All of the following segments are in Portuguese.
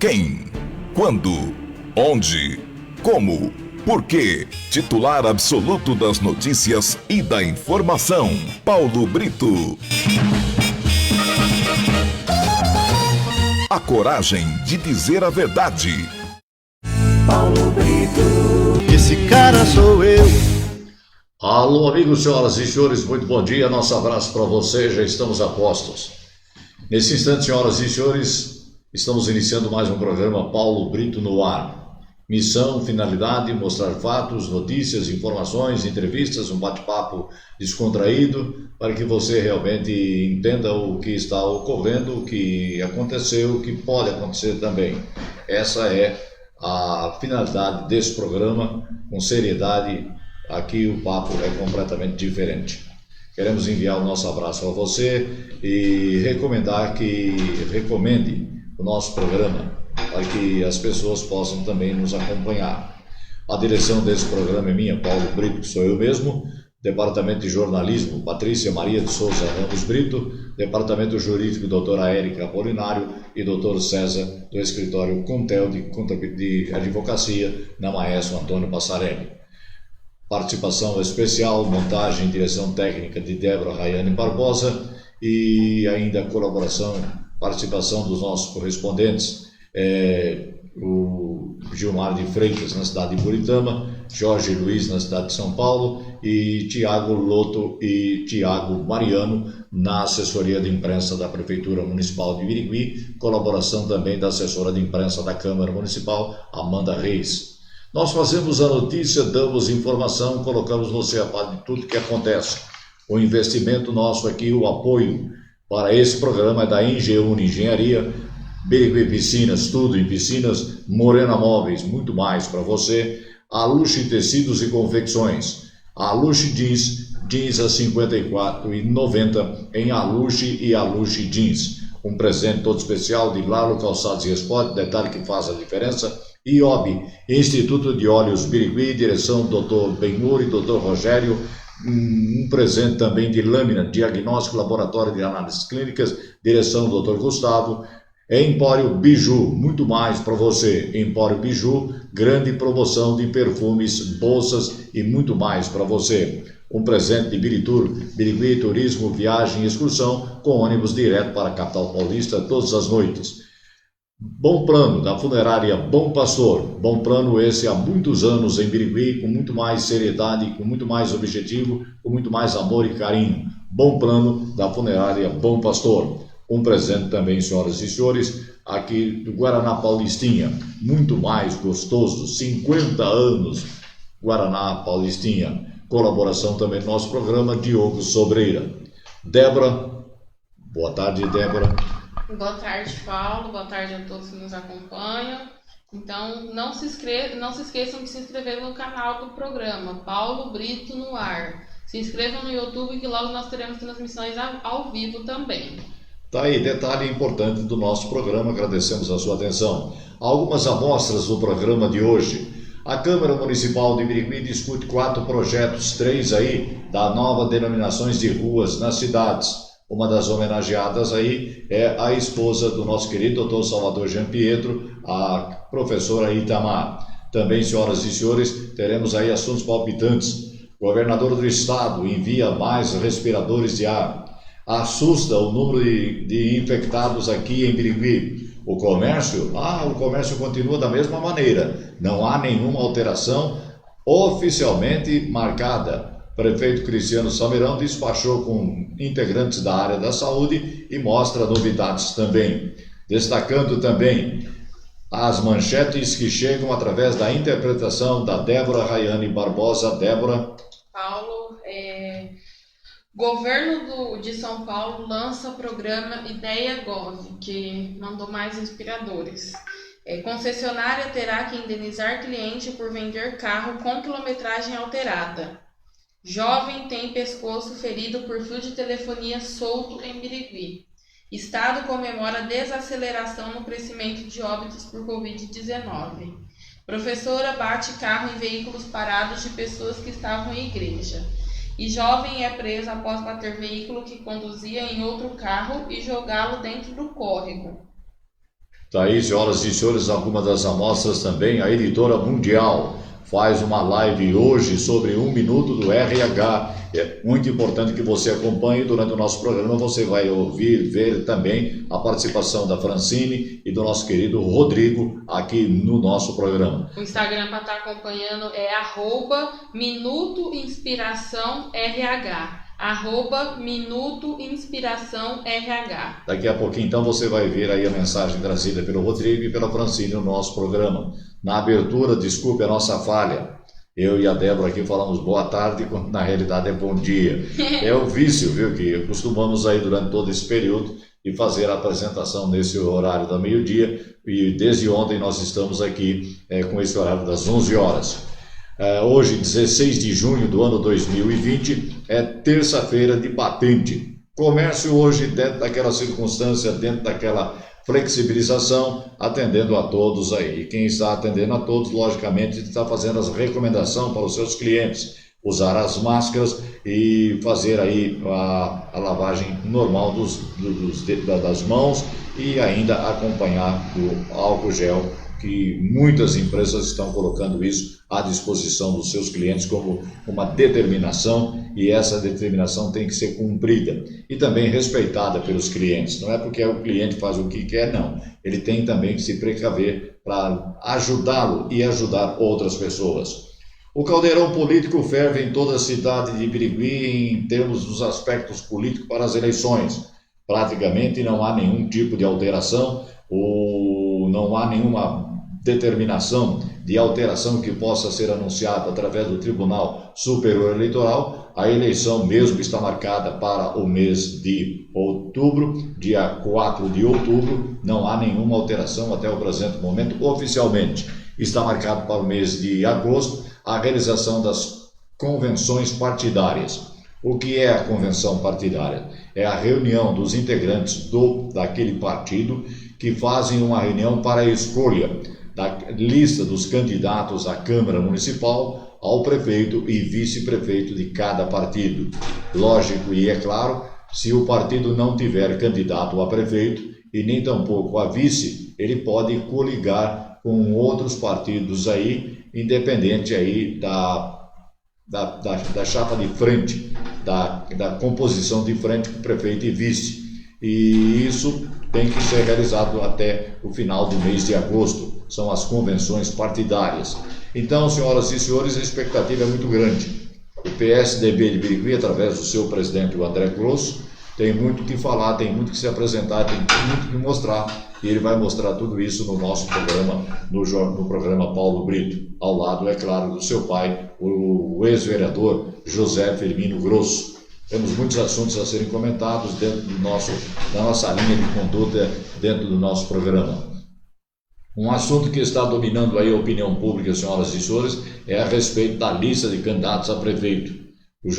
Quem? Quando? Onde? Como? Por quê? Titular absoluto das notícias e da informação, Paulo Brito. A coragem de dizer a verdade. Paulo Brito. Esse cara sou eu. Alô, amigos, senhoras e senhores, muito bom dia. Nosso abraço para vocês, já estamos a postos. Nesse instante, senhoras e senhores, estamos iniciando mais um programa Paulo Brito no ar. Missão, finalidade, mostrar fatos, notícias, informações, entrevistas, um bate-papo descontraído para que você realmente entenda o que está ocorrendo, o que aconteceu, o que pode acontecer também. Essa é a finalidade desse programa, com seriedade. Aqui o papo é completamente diferente. Queremos enviar o nosso abraço a você e recomendar que recomende o nosso programa para que as pessoas possam também nos acompanhar. A direção desse programa é minha, Paulo Brito, que sou eu mesmo. Departamento de Jornalismo, Patrícia Maria de Souza Ramos Brito. Departamento Jurídico, doutora Érica Apolinário e doutor César, do escritório Contel de Advocacia, na Maestro Antônio Passarelli. Participação especial, montagem e direção técnica de Débora Rayane Barbosa e ainda colaboração, participação dos nossos correspondentes, o Gilmar de Freitas na cidade de Buritama, Jorge Luiz na cidade de São Paulo e Tiago Loto e Tiago Mariano na assessoria de imprensa da Prefeitura Municipal de Birigui, colaboração também da assessora de imprensa da Câmara Municipal, Amanda Reis. Nós fazemos a notícia, damos informação, colocamos você a par de tudo que acontece. O investimento nosso aqui, o apoio para esse programa é da Engeune Engenharia, Birigui Piscinas, tudo em piscinas, Morena Móveis, muito mais para você, a Luxe Tecidos e Confecções, a Luxe Jeans, jeans a R$ 54,90 em Aluxe e Aluxe Jeans. Um presente todo especial de Lalo Calçados e Esporte, detalhe que faz a diferença. IOB, Instituto de Óleos Birigui, direção Dr. Benhur e Dr. Rogério, um presente também de Lâmina, Diagnóstico Laboratório de Análises Clínicas, direção Dr. Gustavo. Empório Biju, muito mais para você. Empório Biju, grande promoção de perfumes, bolsas e muito mais para você. Um presente de Biritur, Birigui Turismo, Viagem e Excursão, com ônibus direto para a capital paulista todas as noites. Bom Plano, da funerária Bom Pastor. Bom Plano esse há muitos anos em Birigui, com muito mais seriedade, com muito mais objetivo, com muito mais amor e carinho. Bom Plano, da funerária Bom Pastor. Um presente também, senhoras e senhores, aqui do Guaraná Paulistinha. Muito mais gostoso, 50 anos, Guaraná Paulistinha. Colaboração também no nosso programa, Diogo Sobreira. Débora, boa tarde, Débora. Boa tarde, Paulo. Boa tarde a todos que nos acompanham. Então, não se esqueçam de se inscrever no canal do programa, Paulo Brito no ar. Se inscrevam no YouTube que logo nós teremos transmissões ao vivo também. Tá aí, detalhe importante do nosso programa, agradecemos a sua atenção. Algumas amostras do programa de hoje. A Câmara Municipal de Birigui discute 4 projetos, 3 aí, da nova denominações de ruas nas cidades. Uma das homenageadas aí é a esposa do nosso querido Dr. Salvador Jean Pietro, a professora Itamar. Também, senhoras e senhores, teremos aí assuntos palpitantes. O governador do estado envia mais respiradores de ar. Assusta o número de infectados aqui em Birigui. O comércio continua da mesma maneira. Não há nenhuma alteração oficialmente marcada. Prefeito Cristiano Samirão despachou com integrantes da área da saúde e mostra novidades também. Destacando também as manchetes que chegam através da interpretação da Débora Rayane Barbosa. Débora. Paulo, Governo de São Paulo lança o programa Ideia Gov, que mandou mais inspiradores. Concessionária terá que indenizar cliente por vender carro com quilometragem alterada. Jovem tem pescoço ferido por fio de telefonia solto em Birigui. Estado comemora desaceleração no crescimento de óbitos por Covid-19. Professora bate carro em veículos parados de pessoas que estavam em igreja. E jovem é preso após bater veículo que conduzia em outro carro e jogá-lo dentro do córrego. Tá aí, senhoras e senhores, algumas das amostras também. A Editora Mundial faz uma live hoje sobre 1 minuto do RH. É muito importante que você acompanhe durante o nosso programa. Você vai ouvir, ver também a participação da Francine e do nosso querido Rodrigo aqui no nosso programa. O Instagram para estar acompanhando é @MinutoInspiraçãoRH. @MinutoInspiraçãoRH. Daqui a pouquinho, então, você vai ver aí a mensagem trazida pelo Rodrigo e pela Francine no nosso programa. Na abertura, desculpe a nossa falha. Eu e a Débora aqui falamos boa tarde, quando na realidade é bom dia. É o vício, viu, que costumamos aí durante todo esse período e fazer a apresentação nesse horário da meio-dia. E desde ontem nós estamos aqui com esse horário das 11 horas. Hoje, 16 de junho do ano 2020, é terça-feira de patente. Comércio hoje dentro daquela circunstância, dentro daquela flexibilização, atendendo a todos aí. E quem está atendendo a todos, logicamente, está fazendo as recomendações para os seus clientes. Usar as máscaras e fazer aí a lavagem normal das mãos e ainda acompanhar o álcool gel, que muitas empresas estão colocando isso à disposição dos seus clientes como uma determinação, e essa determinação tem que ser cumprida e também respeitada pelos clientes. Não é porque o cliente faz o que quer, não. Ele tem também que se precaver para ajudá-lo e ajudar outras pessoas. O caldeirão político ferve em toda a cidade de Birigui em termos dos aspectos políticos para as eleições. Praticamente não há nenhum tipo de alteração ou não há nenhuma determinação de alteração que possa ser anunciada através do Tribunal Superior Eleitoral. A eleição mesmo está marcada para o mês de outubro, dia 4 de outubro. Não há nenhuma alteração até o presente momento. Oficialmente está marcado para o mês de agosto a realização das convenções partidárias. O que é a convenção partidária? É a reunião dos integrantes daquele partido que fazem uma reunião para a escolha da lista dos candidatos à Câmara Municipal, ao prefeito e vice-prefeito de cada partido. Lógico e é claro, se o partido não tiver candidato a prefeito e nem tampouco a vice, ele pode coligar com outros partidos aí, independente aí da chapa de frente, da composição de frente com prefeito e vice. E isso tem que ser realizado até o final do mês de agosto. São as convenções partidárias. Então, senhoras e senhores, a expectativa é muito grande. O PSDB de Birigui, através do seu presidente, o André Grosso, tem muito o que falar, tem muito o que se apresentar, tem muito o que mostrar. E ele vai mostrar tudo isso no nosso programa, no programa Paulo Brito. Ao lado, é claro, do seu pai, o ex-vereador José Firmino Grosso. Temos muitos assuntos a serem comentados dentro da nossa linha de conduta dentro do nosso programa. Um assunto que está dominando aí a opinião pública, senhoras e senhores, é a respeito da lista de candidatos a prefeito. O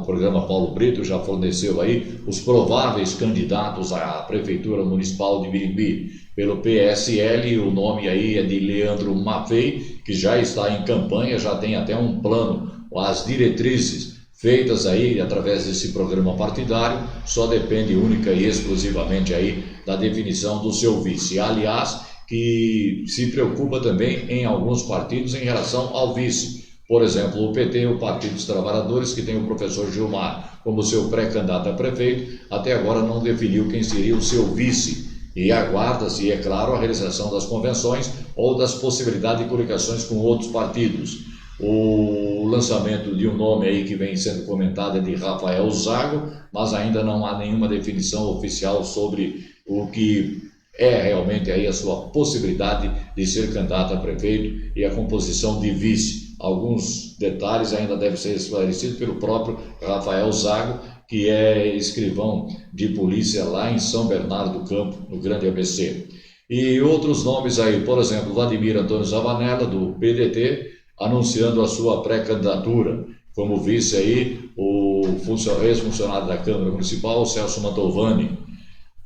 programa Paulo Brito já forneceu aí os prováveis candidatos à Prefeitura Municipal de Birigui. Pelo PSL, o nome aí é de Leandro Maffei, que já está em campanha, já tem até um plano, as diretrizes feitas aí através desse programa partidário, só depende única e exclusivamente aí da definição do seu vice. Aliás, que se preocupa também em alguns partidos em relação ao vice. Por exemplo, o PT, o Partido dos Trabalhadores, que tem o professor Gilmar como seu pré-candidato a prefeito, até agora não definiu quem seria o seu vice. E aguarda-se, é claro, a realização das convenções ou das possibilidades de coligações com outros partidos. O lançamento de um nome aí que vem sendo comentado é de Rafael Zago, mas ainda não há nenhuma definição oficial sobre o que é realmente aí a sua possibilidade de ser candidato a prefeito e a composição de vice. Alguns detalhes ainda devem ser esclarecidos pelo próprio Rafael Zago, que é escrivão de polícia lá em São Bernardo do Campo, no Grande ABC. E outros nomes aí, por exemplo, Vladimir Antônio Zavanella, do PDT, anunciando a sua pré-candidatura. Como vice aí, o ex-funcionário da Câmara Municipal, Celso Mantovani.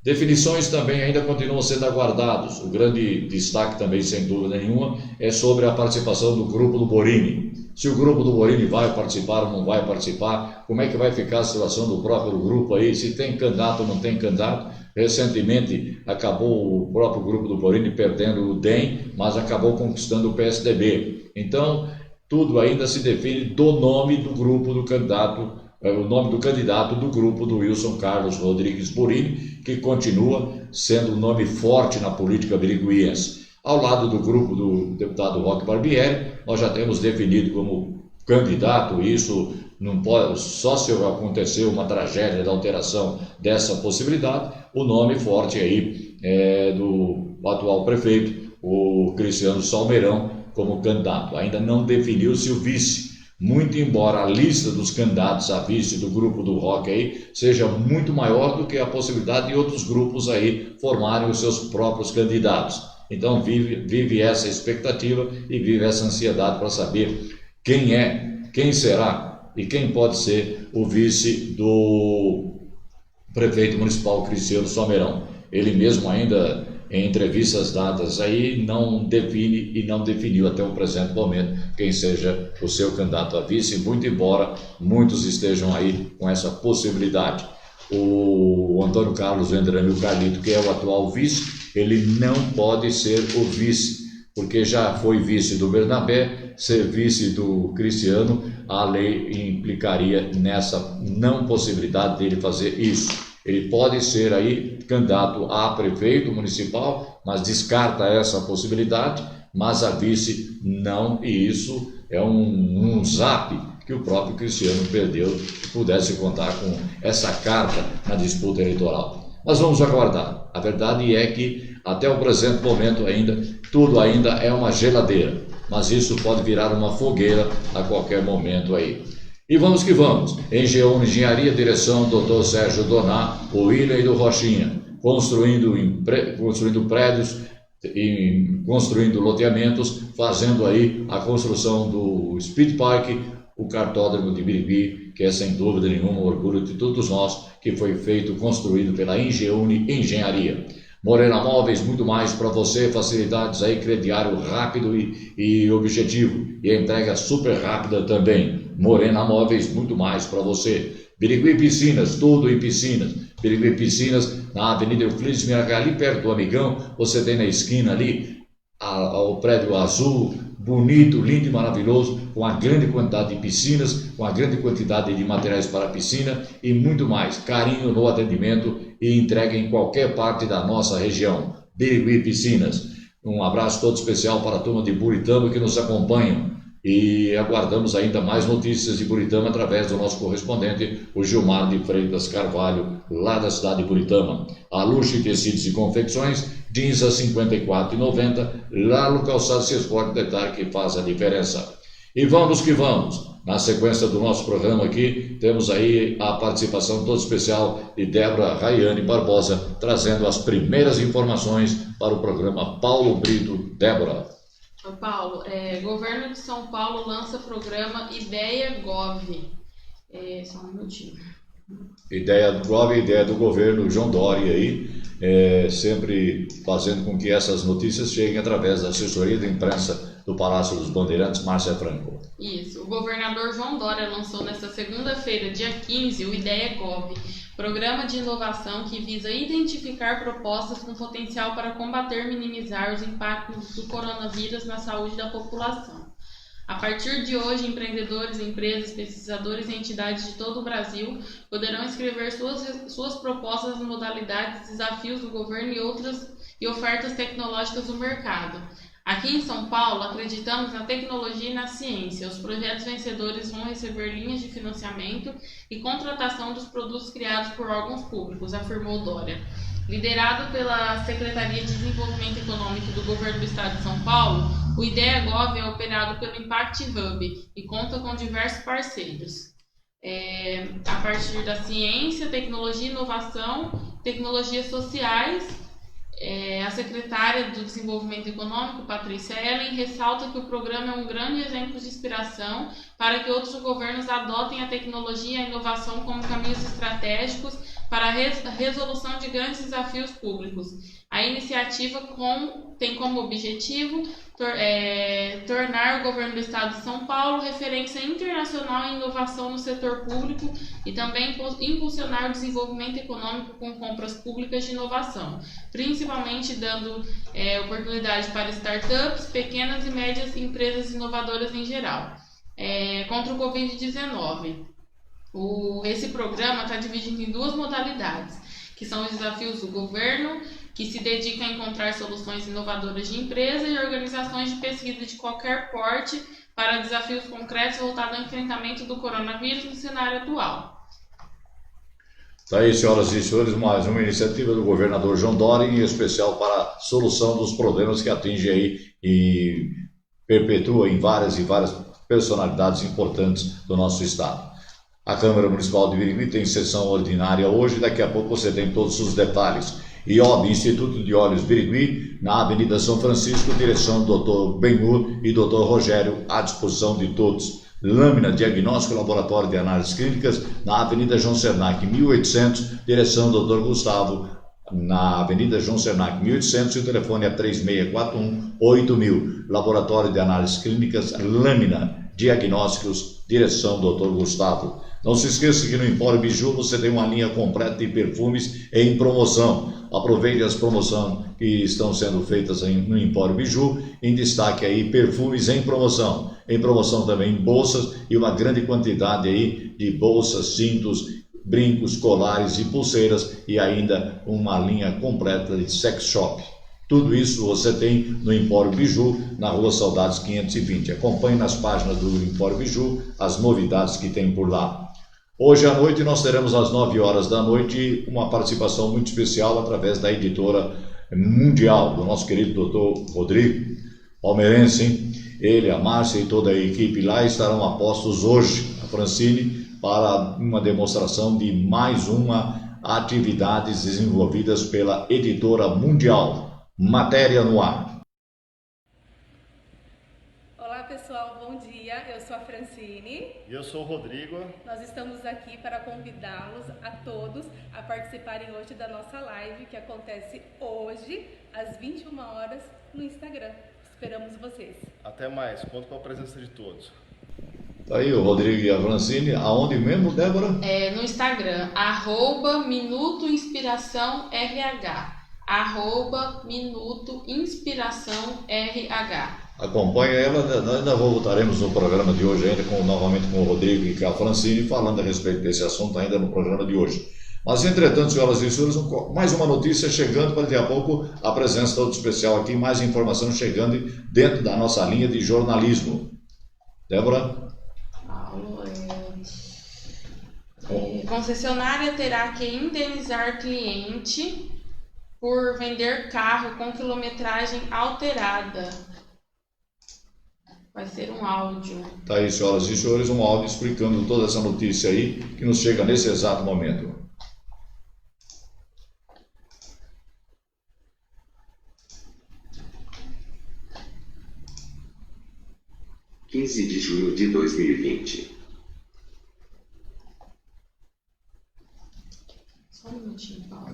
Definições também ainda continuam sendo aguardados. O grande destaque também, sem dúvida nenhuma, é sobre a participação do grupo do Borini. Se o grupo do Borini vai participar ou não vai participar, como é que vai ficar a situação do próprio grupo aí, se tem candidato ou não tem candidato. Recentemente acabou o próprio grupo do Borini perdendo o DEM, mas acabou conquistando o PSDB. Então, tudo ainda se define do nome do grupo do candidato, o nome do candidato do grupo do Wilson Carlos Rodrigues Borini, que continua sendo um nome forte na política biriguiense. Ao lado do grupo do deputado Roque Barbieri, nós já temos definido como candidato, isso não pode, só se acontecer uma tragédia da alteração dessa possibilidade, o nome forte aí do atual prefeito, o Cristiano Salmeirão, como candidato. Ainda não definiu-se o vice, muito embora a lista dos candidatos a vice do grupo do Roque aí seja muito maior do que a possibilidade de outros grupos aí formarem os seus próprios candidatos. Então vive essa expectativa e vive essa ansiedade para saber quem será e quem pode ser o vice do prefeito municipal Cristiano Salmeirão. Ele mesmo ainda, em entrevistas dadas aí, não define e não definiu até o presente momento quem seja o seu candidato a vice, muito embora muitos estejam aí com essa possibilidade. O Antônio Carlos Vendrame Carlito, que é o atual vice, ele não pode ser o vice, porque já foi vice do Bernabé, ser vice do Cristiano, a lei implicaria nessa não possibilidade dele fazer isso. Ele pode ser aí candidato a prefeito municipal, mas descarta essa possibilidade, mas a vice não, e isso é um zap que o próprio Cristiano perdeu, que pudesse contar com essa carta na disputa eleitoral. Mas vamos aguardar. A verdade é que até o presente momento ainda, tudo ainda é uma geladeira, mas isso pode virar uma fogueira a qualquer momento aí. E vamos que vamos. Engenharia, direção Dr. Sérgio Doná, o William e do Rochinha, construindo prédios, e construindo loteamentos, fazendo aí a construção do Speed Park, o cartódromo de Birigui, que é sem dúvida nenhuma um orgulho de todos nós, que foi construído pela Engeune Engenharia. Morena Móveis, muito mais para você, facilidades aí, crediário rápido e objetivo, e a entrega super rápida também. Morena Móveis, muito mais para você. Birigui Piscinas, tudo em piscinas. Birigui Piscinas, na Avenida Euclides Miragal, ali perto do Amigão, você tem na esquina ali, o prédio azul, bonito, lindo e maravilhoso, com a grande quantidade de piscinas, com a grande quantidade de materiais para piscina e muito mais. Carinho no atendimento e entrega em qualquer parte da nossa região. Birigui Piscinas. Um abraço todo especial para a turma de Buritama que nos acompanham. E aguardamos ainda mais notícias de Buritama através do nosso correspondente, o Gilmar de Freitas Carvalho, lá da cidade de Buritama. A Luxo Tecidos e Confecções, jeans a R$ 54,90, lá no calçado Ciesport Detalhe, que faz a diferença. E vamos que vamos. Na sequência do nosso programa aqui, temos aí a participação toda especial de Débora Rayane Barbosa, trazendo as primeiras informações para o programa Paulo Brito. Débora. Paulo, governo de São Paulo lança programa Ideia Gov. Só um minutinho. Ideia do Gov, ideia do governo João Dória aí, sempre fazendo com que essas notícias cheguem através da assessoria de imprensa do Palácio dos Bandeirantes, Márcia Franco. Isso, o governador João Dória lançou nesta segunda-feira, dia 15, o Ideia Gov, programa de inovação que visa identificar propostas com potencial para combater e minimizar os impactos do coronavírus na saúde da população. A partir de hoje, empreendedores, empresas, pesquisadores e entidades de todo o Brasil poderão escrever suas propostas nas modalidades, desafios do governo e ofertas tecnológicas do mercado. Aqui em São Paulo, acreditamos na tecnologia e na ciência. Os projetos vencedores vão receber linhas de financiamento e contratação dos produtos criados por órgãos públicos, afirmou Dória. Liderado pela Secretaria de Desenvolvimento Econômico do Governo do Estado de São Paulo, o Ideia Gov é operado pelo Impact Hub e conta com diversos parceiros. A partir da ciência, tecnologia e inovação, tecnologias sociais, a secretária do Desenvolvimento Econômico, Patrícia Ellen, ressalta que o programa é um grande exemplo de inspiração para que outros governos adotem a tecnologia e a inovação como caminhos estratégicos para a resolução de grandes desafios públicos. A iniciativa tem como objetivo tornar o governo do Estado de São Paulo referência internacional em inovação no setor público e também impulsionar o desenvolvimento econômico com compras públicas de inovação, principalmente dando oportunidade para startups, pequenas e médias empresas inovadoras em geral. Contra o Covid-19. Esse programa está dividido em duas modalidades, que são os desafios do governo, que se dedica a encontrar soluções inovadoras de empresas e organizações de pesquisa de qualquer porte para desafios concretos voltados ao enfrentamento do coronavírus no cenário atual. Está aí, senhoras e senhores, mais uma iniciativa do governador João Dória, em especial para a solução dos problemas que atinge aí e perpetua em várias personalidades importantes do nosso estado. A Câmara Municipal de Birigui tem sessão ordinária hoje, daqui a pouco você tem todos os detalhes. IOB, Instituto de Olhos Birigui, na Avenida São Francisco, direção do Dr. Benhur e Dr. Rogério, à disposição de todos. Lâmina Diagnóstico Laboratório de Análises Clínicas, na Avenida João Cernac, 1800, direção do Dr. Gustavo, na Avenida João Cernac, 1800, e o telefone é 3641-8000. Laboratório de Análises Clínicas, Lâmina Diagnósticos, direção do Dr. Gustavo. Não se esqueça que no Empório Biju você tem uma linha completa de perfumes em promoção. Aproveite as promoções que estão sendo feitas no Empório Biju. Em destaque aí, perfumes em promoção. Em promoção também bolsas e uma grande quantidade aí de bolsas, cintos, brincos, colares e pulseiras e ainda uma linha completa de sex shop. Tudo isso você tem no Empório Biju, na Rua Saudades 520. Acompanhe nas páginas do Empório Biju as novidades que tem por lá. Hoje à noite nós teremos às 9 horas da noite uma participação muito especial através da editora mundial do nosso querido Dr. Rodrigo, palmeirense. Ele, a Márcia e toda a equipe lá estarão a postos hoje, a Francine, para uma demonstração de mais uma atividades desenvolvidas pela editora mundial. Matéria no ar. Olá pessoal, bom dia. Eu sou a Francine. E eu sou o Rodrigo. Nós estamos aqui para convidá-los a todos a participarem hoje da nossa live que acontece hoje às 21 horas no Instagram. Esperamos vocês. Até mais, conto com a presença de todos. Tá aí o Rodrigo e a Francine, aonde mesmo, Débora? No Instagram, @Minuto Inspiração RH. @Minuto Inspiração RH. Acompanha ela, nós ainda voltaremos no programa de hoje ainda novamente com o Rodrigo e com a Francine, falando a respeito desse assunto ainda no programa de hoje. Mas entretanto, senhoras e senhores, mais uma notícia chegando para daqui a pouco a presença todo especial aqui, mais informação chegando dentro da nossa linha de jornalismo. Débora? Concessionária terá que indenizar cliente por vender carro com quilometragem alterada. Vai ser um áudio. Tá aí, senhoras e senhores, um áudio explicando toda essa notícia aí que nos chega nesse exato momento. – 15 de junho de 2020. Só um minutinho, Paulo.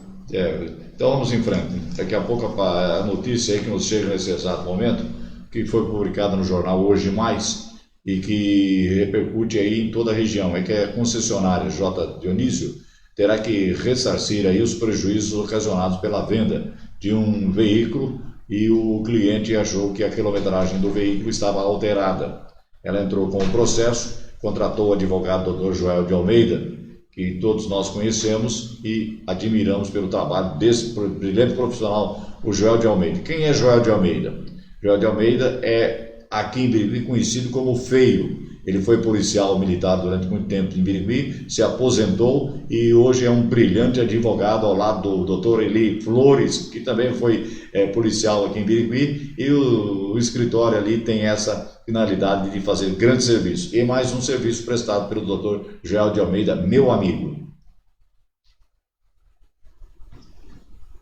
Então vamos em frente. Daqui a pouco a notícia aí que nos chega nesse exato momento, que foi publicada no jornal Hoje Mais e que repercute aí em toda a região, é que a concessionária J. Dionísio terá que ressarcir aí os prejuízos ocasionados pela venda de um veículo e o cliente achou que a quilometragem do veículo estava alterada. Ela entrou com o processo, contratou o advogado Dr. Joel de Almeida, que todos nós conhecemos e admiramos pelo trabalho desse brilhante profissional, o Joel de Almeida. Quem é Joel de Almeida? Joel de Almeida é aqui em Birigui conhecido como Feio. Ele foi policial militar durante muito tempo em Birigui, se aposentou e hoje é um brilhante advogado ao lado do Dr. Eli Flores, que também foi policial aqui em Birigui, e o escritório ali tem essa finalidade de fazer grande serviço. E mais um serviço prestado pelo Dr. Joel de Almeida, meu amigo.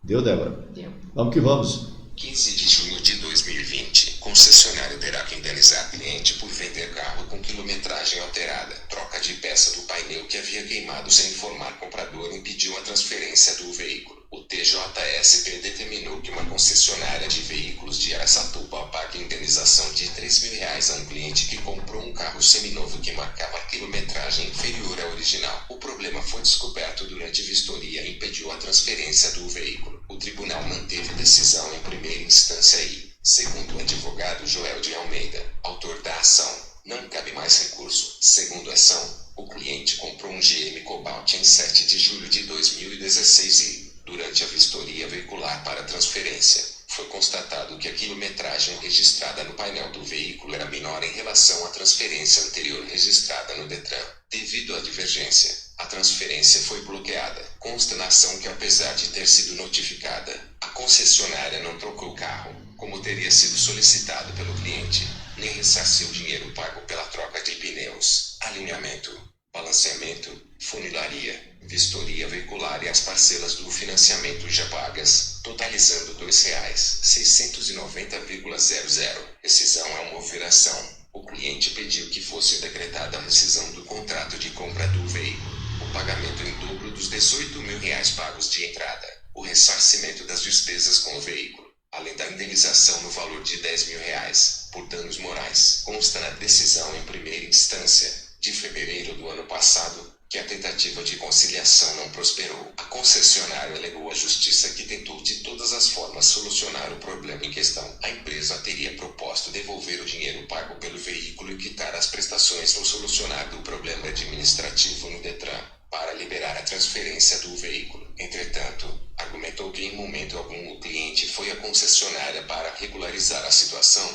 Deu, Débora? Deu. Vamos que vamos. 15 de junho de 2020. Concessionária terá que indenizar cliente por vender carro com quilometragem alterada. Troca troca de peça do painel que havia queimado sem informar o comprador impediu a transferência do veículo. O TJSP determinou que uma concessionária de veículos de Araçatuba pague indenização de R$3.000 a um cliente que comprou um carro seminovo que marcava a quilometragem inferior à original. O problema foi descoberto durante vistoria e impediu a transferência do veículo. O tribunal manteve decisão em primeira instância e, segundo o advogado Joel de Almeida, autor da ação, não cabe mais recurso. Segundo a ação, o cliente comprou um GM Cobalt em 7 de julho de 2016 e, durante a vistoria veicular para transferência, foi constatado que a quilometragem registrada no painel do veículo era menor em relação à transferência anterior registrada no Detran. Devido à divergência, a transferência foi bloqueada. Consta na ação que, apesar de ter sido notificada, a concessionária não trocou o carro, como teria sido solicitado pelo cliente, nem ressarciu o dinheiro pago pela troca de pneus, alinhamento, balanceamento, funilaria, vistoria veicular e as parcelas do financiamento já pagas, totalizando R$ 2.690,00. Rescisão é uma operação. O cliente pediu que fosse decretada a rescisão do contrato de compra do veículo, o pagamento em dobro dos R$18.000 pagos de entrada, o ressarcimento das despesas com o veículo, além da indenização no valor de R$10.000 por danos morais. Consta na decisão em primeira instância, de fevereiro do ano passado, que a tentativa de conciliação não prosperou. A concessionária alegou à justiça que tentou de todas as formas solucionar o problema em questão. A empresa teria proposto devolver o dinheiro pago pelo veículo e quitar as prestações ou solucionar o problema administrativo no Detran, para liberar a transferência do veículo. Entretanto, argumentou que em momento algum o cliente foi à concessionária para regularizar a situação.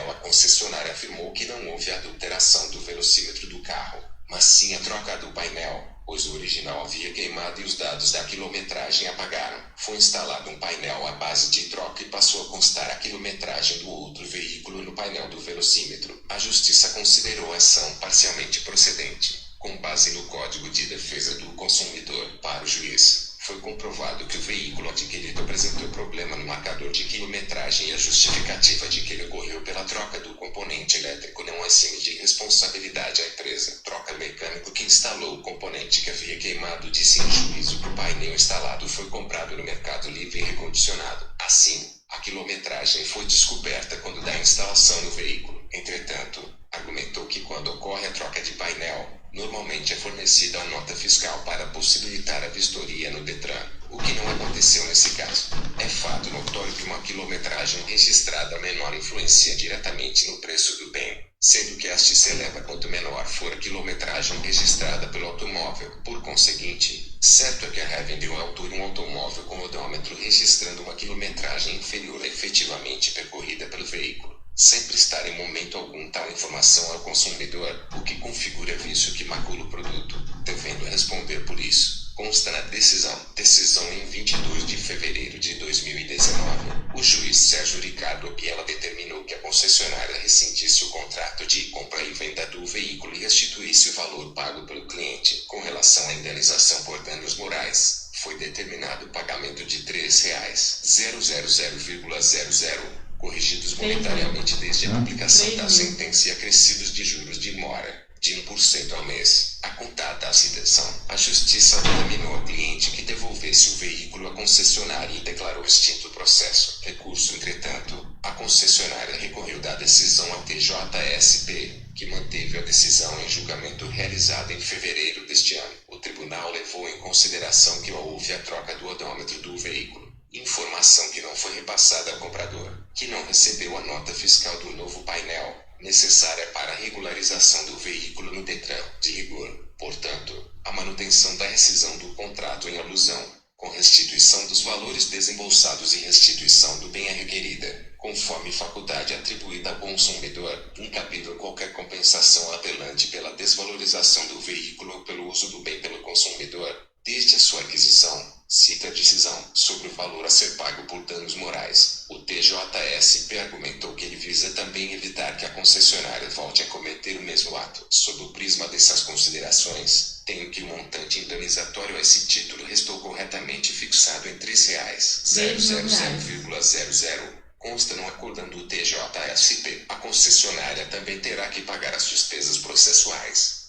A concessionária afirmou que não houve adulteração do velocímetro do carro, mas sim a troca do painel, pois o original havia queimado e os dados da quilometragem apagaram. Foi instalado um painel à base de troca e passou a constar a quilometragem do outro veículo no painel do velocímetro. A justiça considerou a ação parcialmente procedente. Com base no Código de Defesa do Consumidor, para o juiz, foi comprovado que o veículo adquirido apresentou problema no marcador de quilometragem e a justificativa de que ele ocorreu pela troca do componente elétrico não exime de responsabilidade à empresa. Troca mecânico que instalou o componente que havia queimado disse em juízo que o painel instalado foi comprado no Mercado Livre e recondicionado. Assim, a quilometragem foi descoberta quando da instalação no veículo. Entretanto, argumentou que quando ocorre a troca de painel, normalmente é fornecida a nota fiscal para possibilitar a vistoria no Detran, o que não aconteceu nesse caso. É fato notório que uma quilometragem registrada menor influencia diretamente no preço do bem, sendo que este se eleva quanto menor for a quilometragem registrada pelo automóvel. Por conseguinte, certo é que a revendeu ao autor um automóvel com odômetro registrando uma quilometragem inferior à efetivamente percorrida pelo veículo, sem prestar em momento algum tal informação ao consumidor, o que configura vício que macula o produto, devendo responder por isso. Consta na decisão em 22 de fevereiro de 2019, o juiz Sérgio Ricardo Obiela determinou que a concessionária rescindisse o contrato de compra e venda do veículo e restituísse o valor pago pelo cliente. Com relação à indenização por danos morais, foi determinado o pagamento de R$3.000,00, corrigidos monetariamente desde a publicação da sentença e acrescidos de juros de mora, de 1% ao mês. Acontada a citação, a justiça determinou ao cliente que devolvesse o veículo à concessionária e declarou extinto o processo. Recurso, entretanto, a concessionária recorreu da decisão ao TJSP, que manteve a decisão em julgamento realizado em fevereiro deste ano. O tribunal levou em consideração que houve a troca do odômetro do veículo, informação que não foi repassada ao comprador, que não recebeu a nota fiscal do novo painel, necessária para a regularização do veículo no Detran. De rigor, portanto, a manutenção da rescisão do contrato em alusão, com restituição dos valores desembolsados e restituição do bem é requerida, conforme faculdade atribuída ao consumidor, incabível qualquer compensação apelante pela desvalorização do veículo ou pelo uso do bem pelo consumidor, desde a sua aquisição. Cita a decisão sobre o valor a ser pago por danos morais. O TJSP argumentou que ele visa também evitar que a concessionária volte a cometer o mesmo ato. Sob o prisma dessas considerações, tenho que o montante indenizatório a esse título restou corretamente fixado em R$3.000,00. Consta no acórdão do TJSP. A concessionária também terá que pagar as despesas processuais.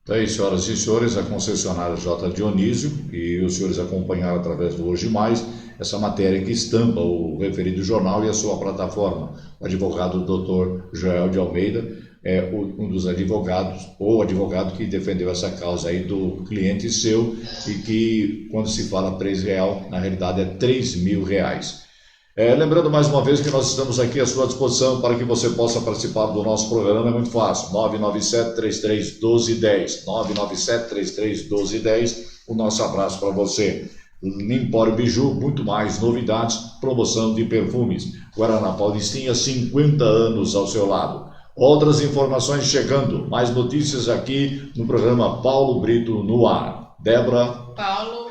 Bem, senhoras e senhores, a concessionária J. Dionísio, e os senhores acompanharam através do Hoje Mais, essa matéria que estampa o referido jornal e a sua plataforma. O advogado Dr. Joel de Almeida é um dos advogados, ou advogado que defendeu essa causa aí do cliente seu, e que, quando se fala R$3, na realidade é R$3.000. Lembrando mais uma vez que nós estamos aqui à sua disposição para que você possa participar do nosso programa. É muito fácil, 997-33-1210, 997-33-1210, o nosso abraço para você. Empório Biju, muito mais novidades, promoção de perfumes. Guaraná Paulistinha, 50 anos ao seu lado. Outras informações chegando, mais notícias aqui no programa Paulo Brito no ar. Débora? Paulo,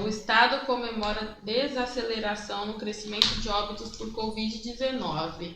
o Estado comemora desaceleração no crescimento de óbitos por Covid-19.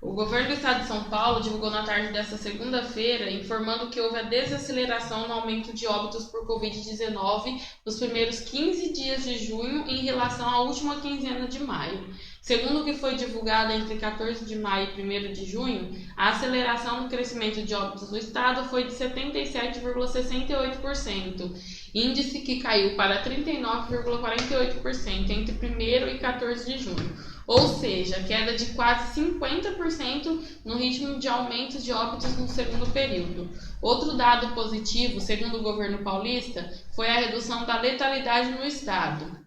O governo do Estado de São Paulo divulgou na tarde desta segunda-feira, informando que houve a desaceleração no aumento de óbitos por Covid-19 nos primeiros 15 dias de junho em relação à última quinzena de maio. Segundo o que foi divulgado entre 14 de maio e 1º de junho, a aceleração no crescimento de óbitos no estado foi de 77,68%, índice que caiu para 39,48% entre 1º e 14 de junho, ou seja, queda de quase 50% no ritmo de aumento de óbitos no segundo período. Outro dado positivo, segundo o governo paulista, foi a redução da letalidade no estado.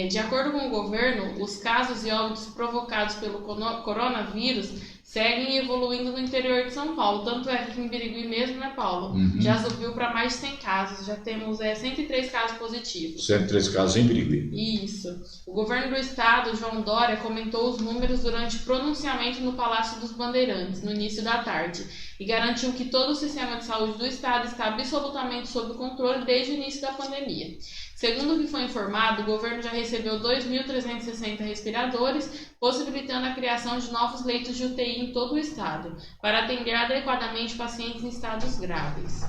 De acordo com o governo, os casos e óbitos provocados pelo coronavírus seguem evoluindo no interior de São Paulo. Tanto é que em Birigui mesmo, né, Paulo? Já subiu para mais de 100 casos. Já temos 103 casos positivos. 103 casos em Birigui. Isso. O governo do estado, João Dória, comentou os números durante o pronunciamento no Palácio dos Bandeirantes, no início da tarde, e garantiu que todo o sistema de saúde do estado está absolutamente sob controle desde o início da pandemia. Segundo o que foi informado, o governo já recebeu 2.360 respiradores, possibilitando a criação de novos leitos de UTI em todo o estado, para atender adequadamente pacientes em estados graves.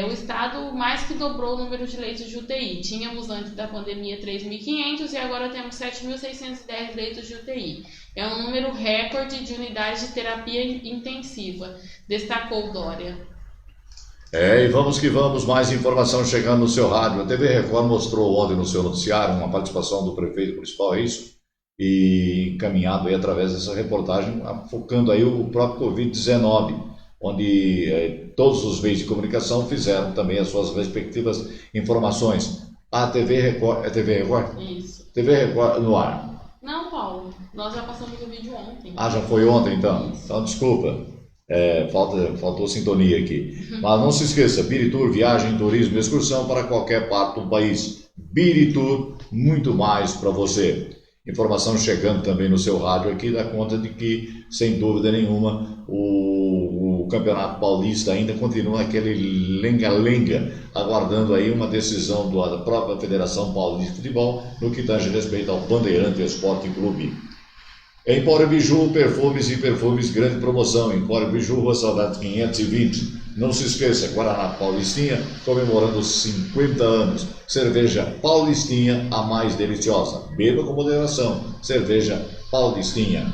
O estado mais que dobrou o número de leitos de UTI. Tínhamos antes da pandemia 3.500 e agora temos 7.610 leitos de UTI. É um número recorde de unidades de terapia intensiva, destacou Dória. E vamos que vamos, mais informação chegando no seu rádio. A TV Record mostrou ontem no seu noticiário uma participação do prefeito municipal, é isso? E encaminhado aí através dessa reportagem, focando aí o próprio Covid-19, onde todos os meios de comunicação fizeram também as suas respectivas informações. A TV Record, é TV Record? Isso. TV Record no ar. Não, Paulo, nós já passamos o vídeo ontem. Já foi ontem então? Isso. Então desculpa. Faltou sintonia aqui. Mas não se esqueça, Biritur, viagem, turismo e excursão para qualquer parte do país. Biritur, muito mais para você. Informação chegando também no seu rádio aqui, dá conta de que, sem dúvida nenhuma, o Campeonato Paulista ainda continua aquele lenga-lenga, aguardando aí uma decisão da própria Federação Paulista de Futebol no que tange respeito ao Bandeirante Esporte Clube. Empório Biju, perfumes e perfumes, grande promoção. Empório Biju, Rua Saudade 520. Não se esqueça, Guaraná Paulistinha, comemorando 50 anos. Cerveja Paulistinha, a mais deliciosa. Beba com moderação. Cerveja Paulistinha.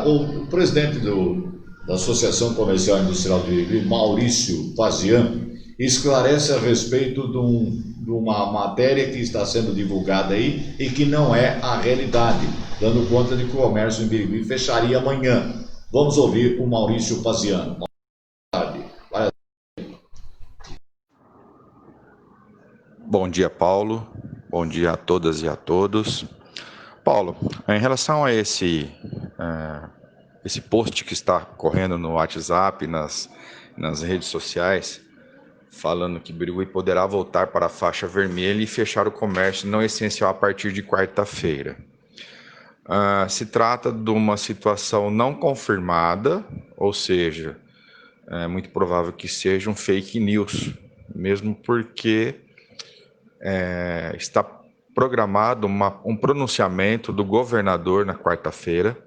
O presidente da Associação Comercial e Industrial de Birigui, Maurício Fazian, esclarece a respeito de uma matéria que está sendo divulgada aí e que não é a realidade, dando conta de que o comércio em Birigui fecharia amanhã. Vamos ouvir o Maurício Fazian. Bom dia, Paulo. Bom dia a todas e a todos. Paulo, em relação a esse post que está correndo no WhatsApp, nas redes sociais, falando que Birigui poderá voltar para a faixa vermelha e fechar o comércio não essencial a partir de quarta-feira. Se trata de uma situação não confirmada, ou seja, é muito provável que seja um fake news, mesmo porque está programado um pronunciamento do governador na quarta-feira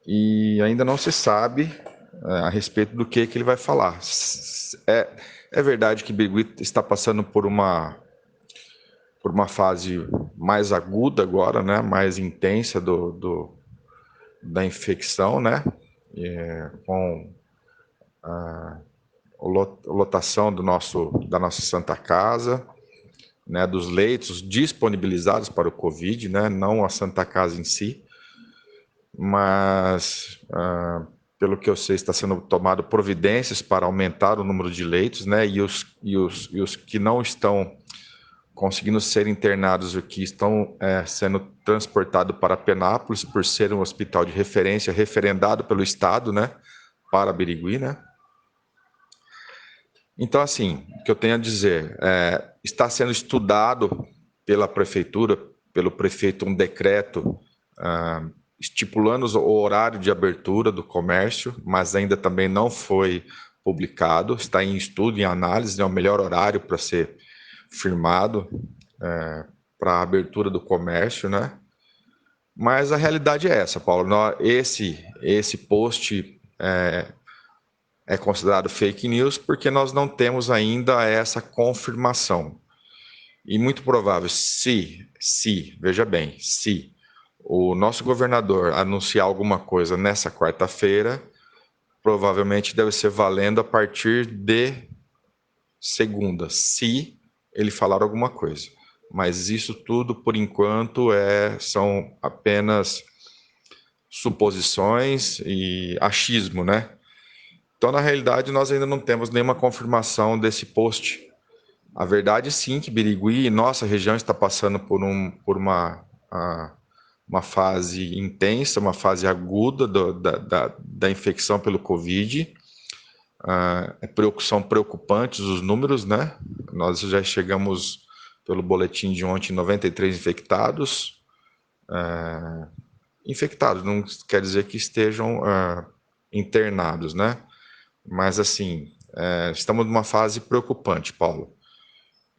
e ainda não se sabe a respeito do que ele vai falar. É verdade que Birigui está passando por uma fase mais aguda agora, né, mais intensa da infecção, né, com a lotação da nossa Santa Casa, né, dos leitos disponibilizados para o Covid, né, não a Santa Casa em si, mas, pelo que eu sei, está sendo tomado providências para aumentar o número de leitos, né, e os que não estão conseguindo ser internados, o que estão sendo transportados para Penápolis, por ser um hospital de referência, referendado pelo Estado, né, para Birigui, né. Então, assim, o que eu tenho a dizer, está sendo estudado pela prefeitura, pelo prefeito, um decreto estipulando o horário de abertura do comércio, mas ainda também não foi publicado, está em estudo, em análise, é o melhor horário para ser firmado para a abertura do comércio, né? Mas a realidade é essa, Paulo. Esse post é considerado fake news porque nós não temos ainda essa confirmação. E muito provável, veja bem, se o nosso governador anunciar alguma coisa nessa quarta-feira, provavelmente deve ser valendo a partir de segunda, se ele falar alguma coisa. Mas isso tudo, por enquanto, são apenas suposições e achismo, né? Então, na realidade, nós ainda não temos nenhuma confirmação desse post. A verdade, sim, que Birigui e nossa região está passando por uma fase intensa, uma fase aguda da infecção pelo Covid. São preocupantes os números, né? Nós já chegamos, pelo boletim de ontem, 93 infectados. Infectados não quer dizer que estejam internados, né? Mas, assim, estamos numa fase preocupante, Paulo.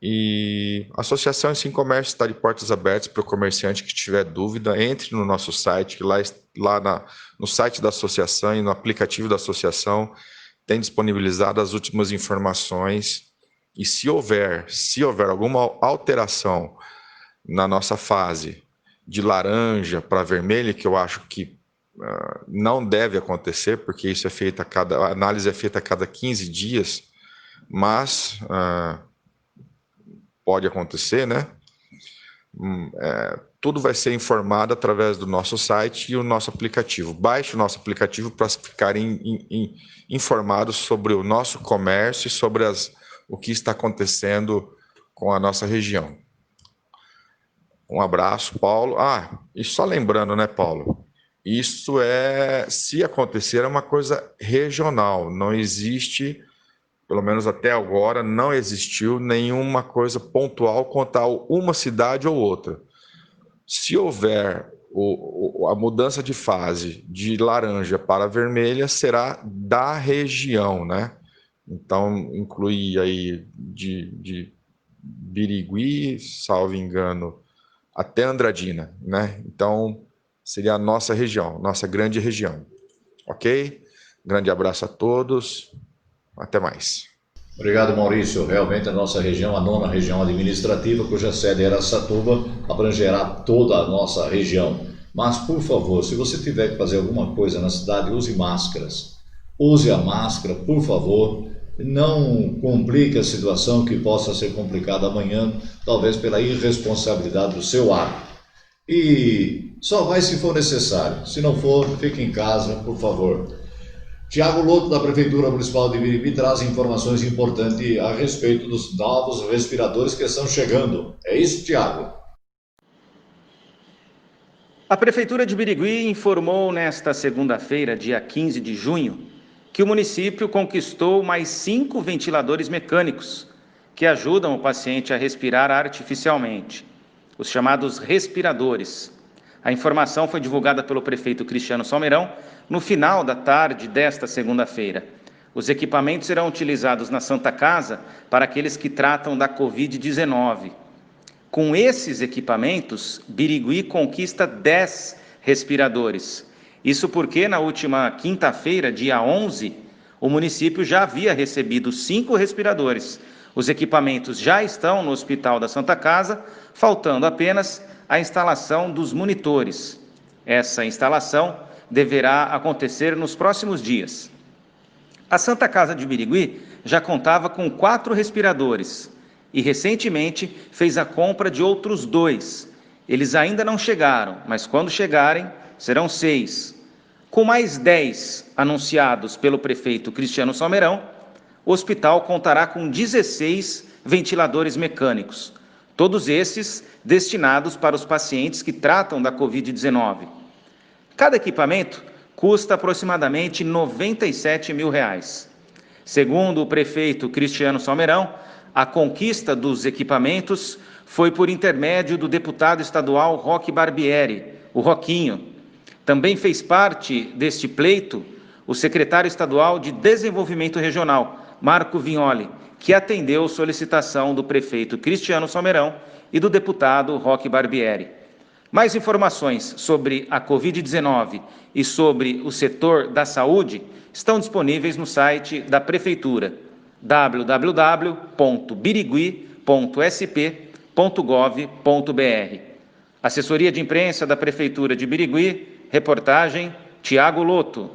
E a Associação Sim Comércio está de portas abertas para o comerciante que tiver dúvida, entre no nosso site, que no site da associação e no aplicativo da associação tem disponibilizado as últimas informações. E se houver alguma alteração na nossa fase de laranja para vermelha, que eu acho que não deve acontecer, porque isso a análise é feita a cada 15 dias, mas pode acontecer, né? Tudo vai ser informado através do nosso site e o nosso aplicativo. Baixe o nosso aplicativo para ficarem informados sobre o nosso comércio e sobre o que está acontecendo com a nossa região. Um abraço, Paulo. E só lembrando, né, Paulo? Isso se acontecer, é uma coisa regional. Não existe, pelo menos até agora, não existiu nenhuma coisa pontual quanto a uma cidade ou outra. Se houver a mudança de fase de laranja para vermelha, será da região, né? Então, inclui aí de Birigui, salvo engano, até Andradina, né? Então, seria a nossa região, nossa grande região. Ok? Grande abraço a todos. Até mais. Obrigado, Maurício. Realmente a nossa região, a 9ª região administrativa, cuja sede era Araçatuba, abrangerá toda a nossa região. Mas, por favor, se você tiver que fazer alguma coisa na cidade, use máscaras. Use a máscara, por favor. Não complique a situação que possa ser complicada amanhã, talvez pela irresponsabilidade do seu ato. E só vai se for necessário. Se não for, fique em casa, por favor. Tiago Loto, da Prefeitura Municipal de Birigui, traz informações importantes a respeito dos novos respiradores que estão chegando. É isso, Tiago? A Prefeitura de Birigui informou nesta segunda-feira, dia 15 de junho, que o município conquistou mais 5 ventiladores mecânicos que ajudam o paciente a respirar artificialmente, os chamados respiradores. A informação foi divulgada pelo prefeito Cristiano Salmeirão no final da tarde desta segunda-feira. Os equipamentos serão utilizados na Santa Casa para aqueles que tratam da Covid-19. Com esses equipamentos, Birigui conquista 10 respiradores. Isso porque na última quinta-feira, dia 11, o município já havia recebido 5 respiradores. Os equipamentos já estão no Hospital da Santa Casa, faltando apenas a instalação dos monitores. Essa instalação deverá acontecer nos próximos dias. A Santa Casa de Birigui já contava com 4 respiradores e recentemente fez a compra de outros 2. Eles ainda não chegaram, mas quando chegarem, serão 6. Com mais 10 anunciados pelo prefeito Cristiano Salmerão, o hospital contará com 16 ventiladores mecânicos, todos esses destinados para os pacientes que tratam da Covid-19. Cada equipamento custa aproximadamente R$ 97 mil. Segundo o prefeito Cristiano Salmerão, a conquista dos equipamentos foi por intermédio do deputado estadual Roque Barbieri, o Roquinho. Também fez parte deste pleito o secretário estadual de Desenvolvimento Regional, Marco Vignoli, que atendeu solicitação do prefeito Cristiano Salmerão e do deputado Roque Barbieri. Mais informações sobre a Covid-19 e sobre o setor da saúde estão disponíveis no site da Prefeitura, www.birigui.sp.gov.br. Assessoria de Imprensa da Prefeitura de Birigui, reportagem Tiago Loto.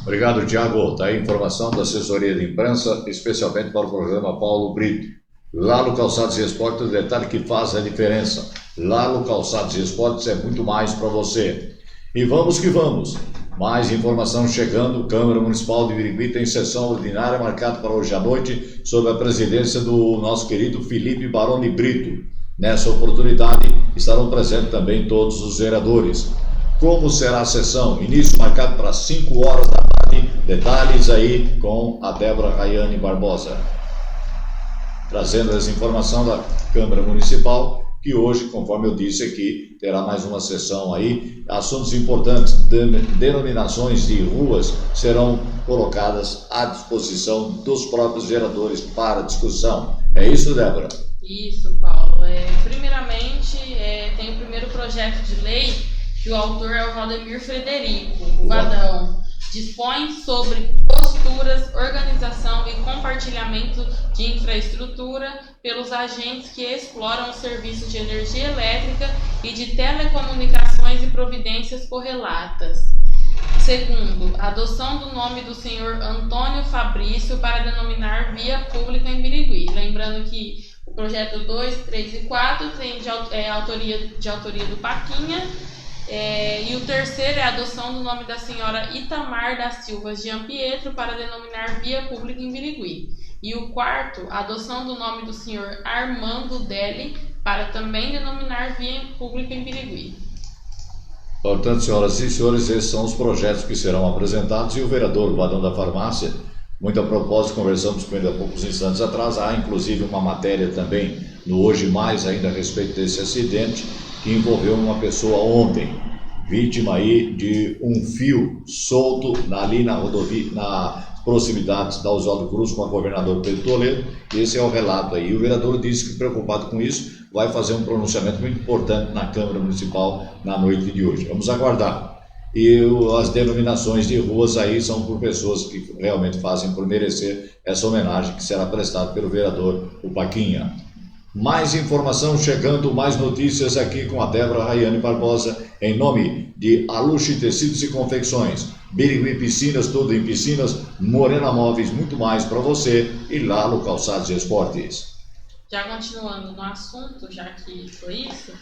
Obrigado, Tiago. Está aí a informação da assessoria de imprensa, especialmente para o programa Paulo Brito. Lalo Calçados e Esportes, o detalhe que faz a diferença. Lalo Calçados e Esportes é muito mais para você. E vamos que vamos. Mais informação chegando. Câmara Municipal de Birigui tem sessão ordinária marcada para hoje à noite, sob a presidência do nosso querido Felipe Baroni Brito. Nessa oportunidade estarão presentes também todos os vereadores. Como será a sessão? Início marcado para 5 horas da tarde. Detalhes aí com a Débora Rayane Barbosa. Trazendo essa informação da Câmara Municipal, que hoje, conforme eu disse aqui, terá mais uma sessão aí. Assuntos importantes, denominações de ruas serão colocadas à disposição dos próprios vereadores para discussão. É isso, Débora? Isso, Paulo. Primeiramente, tem o primeiro projeto de lei, que o autor é o Valdemir Frederico, o Vadão. Dispõe sobre posturas, organização e compartilhamento de infraestrutura pelos agentes que exploram os serviços de energia elétrica e de telecomunicações e providências correlatas. Segundo, a adoção do nome do senhor Antônio Fabrício para denominar via pública em Birigui. Lembrando que o projeto 2, 3 e 4 tem autoria do Paquinha. E o terceiro é a adoção do nome da senhora Itamar da Silva Gianpietro para denominar via pública em Birigui. E o quarto, a adoção do nome do senhor Armando Deli para também denominar via pública em Birigui. Portanto, senhoras e senhores, esses são os projetos que serão apresentados. E o vereador Vadão da Farmácia, muito a propósito, conversamos com ele há poucos instantes atrás. Há inclusive uma matéria também no Hoje Mais ainda a respeito desse acidente que envolveu uma pessoa ontem, vítima aí de um fio solto ali na rodovia, na proximidade da Oswaldo Cruz com a governador Pedro Toledo. Esse é o relato aí. O vereador disse que, preocupado com isso, vai fazer um pronunciamento muito importante na Câmara Municipal na noite de hoje. Vamos aguardar. E as denominações de ruas aí são por pessoas que realmente fazem por merecer essa homenagem que será prestada pelo vereador o Paquinha. Mais informação chegando, mais notícias aqui com a Débora Rayane Barbosa, em nome de Aluche Tecidos e Confecções, Birigui Piscinas, tudo em piscinas, Morena Móveis, muito mais para você e Lalo Calçados e Esportes. Já continuando no assunto, já que foi isso,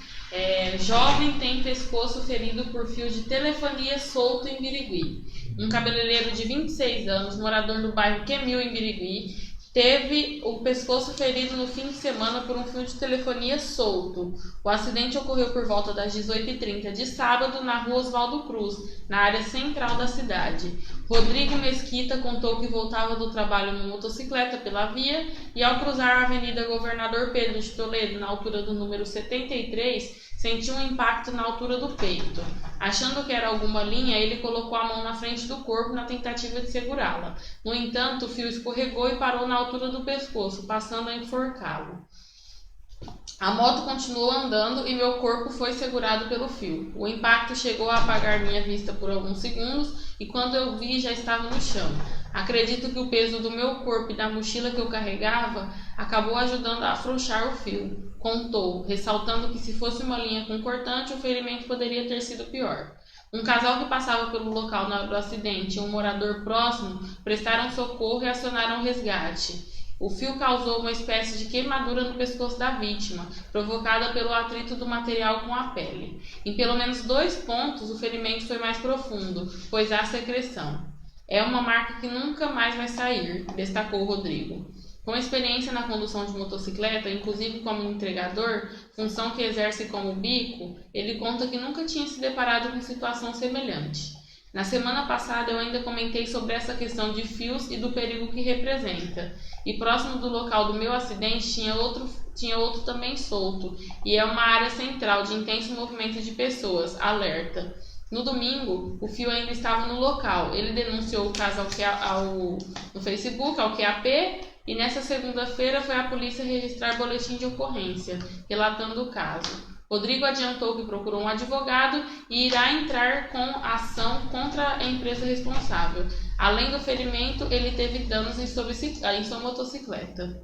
jovem tem pescoço ferido por fio de telefonia solto em Birigui. Um cabeleireiro de 26 anos, morador do bairro Quemil, em Birigui, teve o pescoço ferido no fim de semana por um fio de telefonia solto. O acidente ocorreu por volta das 18h30 de sábado na rua Oswaldo Cruz, na área central da cidade. Rodrigo Mesquita contou que voltava do trabalho em motocicleta pela via e, ao cruzar a Avenida Governador Pedro de Toledo, na altura do número 73, sentiu um impacto na altura do peito. Achando que era alguma linha, ele colocou a mão na frente do corpo na tentativa de segurá-la. No entanto, o fio escorregou e parou na altura do pescoço, passando a enforcá-lo. A moto continuou andando e meu corpo foi segurado pelo fio. O impacto chegou a apagar minha vista por alguns segundos e quando eu vi já estava no chão. Acredito que o peso do meu corpo e da mochila que eu carregava acabou ajudando a afrouxar o fio, contou, ressaltando que se fosse uma linha com cortante, o ferimento poderia ter sido pior. Um casal que passava pelo local na hora do acidente e um morador próximo prestaram socorro e acionaram o resgate. O fio causou uma espécie de queimadura no pescoço da vítima, provocada pelo atrito do material com a pele. Em pelo menos 2 pontos, o ferimento foi mais profundo, pois há secreção. É uma marca que nunca mais vai sair, destacou Rodrigo. Com experiência na condução de motocicleta, inclusive como entregador, função que exerce como bico, ele conta que nunca tinha se deparado com situação semelhante. Na semana passada eu ainda comentei sobre essa questão de fios e do perigo que representa. E próximo do local do meu acidente tinha outro também solto, e é uma área central de intenso movimento de pessoas, alerta. No domingo, o fio ainda estava no local. Ele denunciou o caso no Facebook, ao QAP, e nessa segunda-feira foi a polícia registrar boletim de ocorrência, relatando o caso. Rodrigo adiantou que procurou um advogado e irá entrar com ação contra a empresa responsável. Além do ferimento, ele teve danos em sua motocicleta.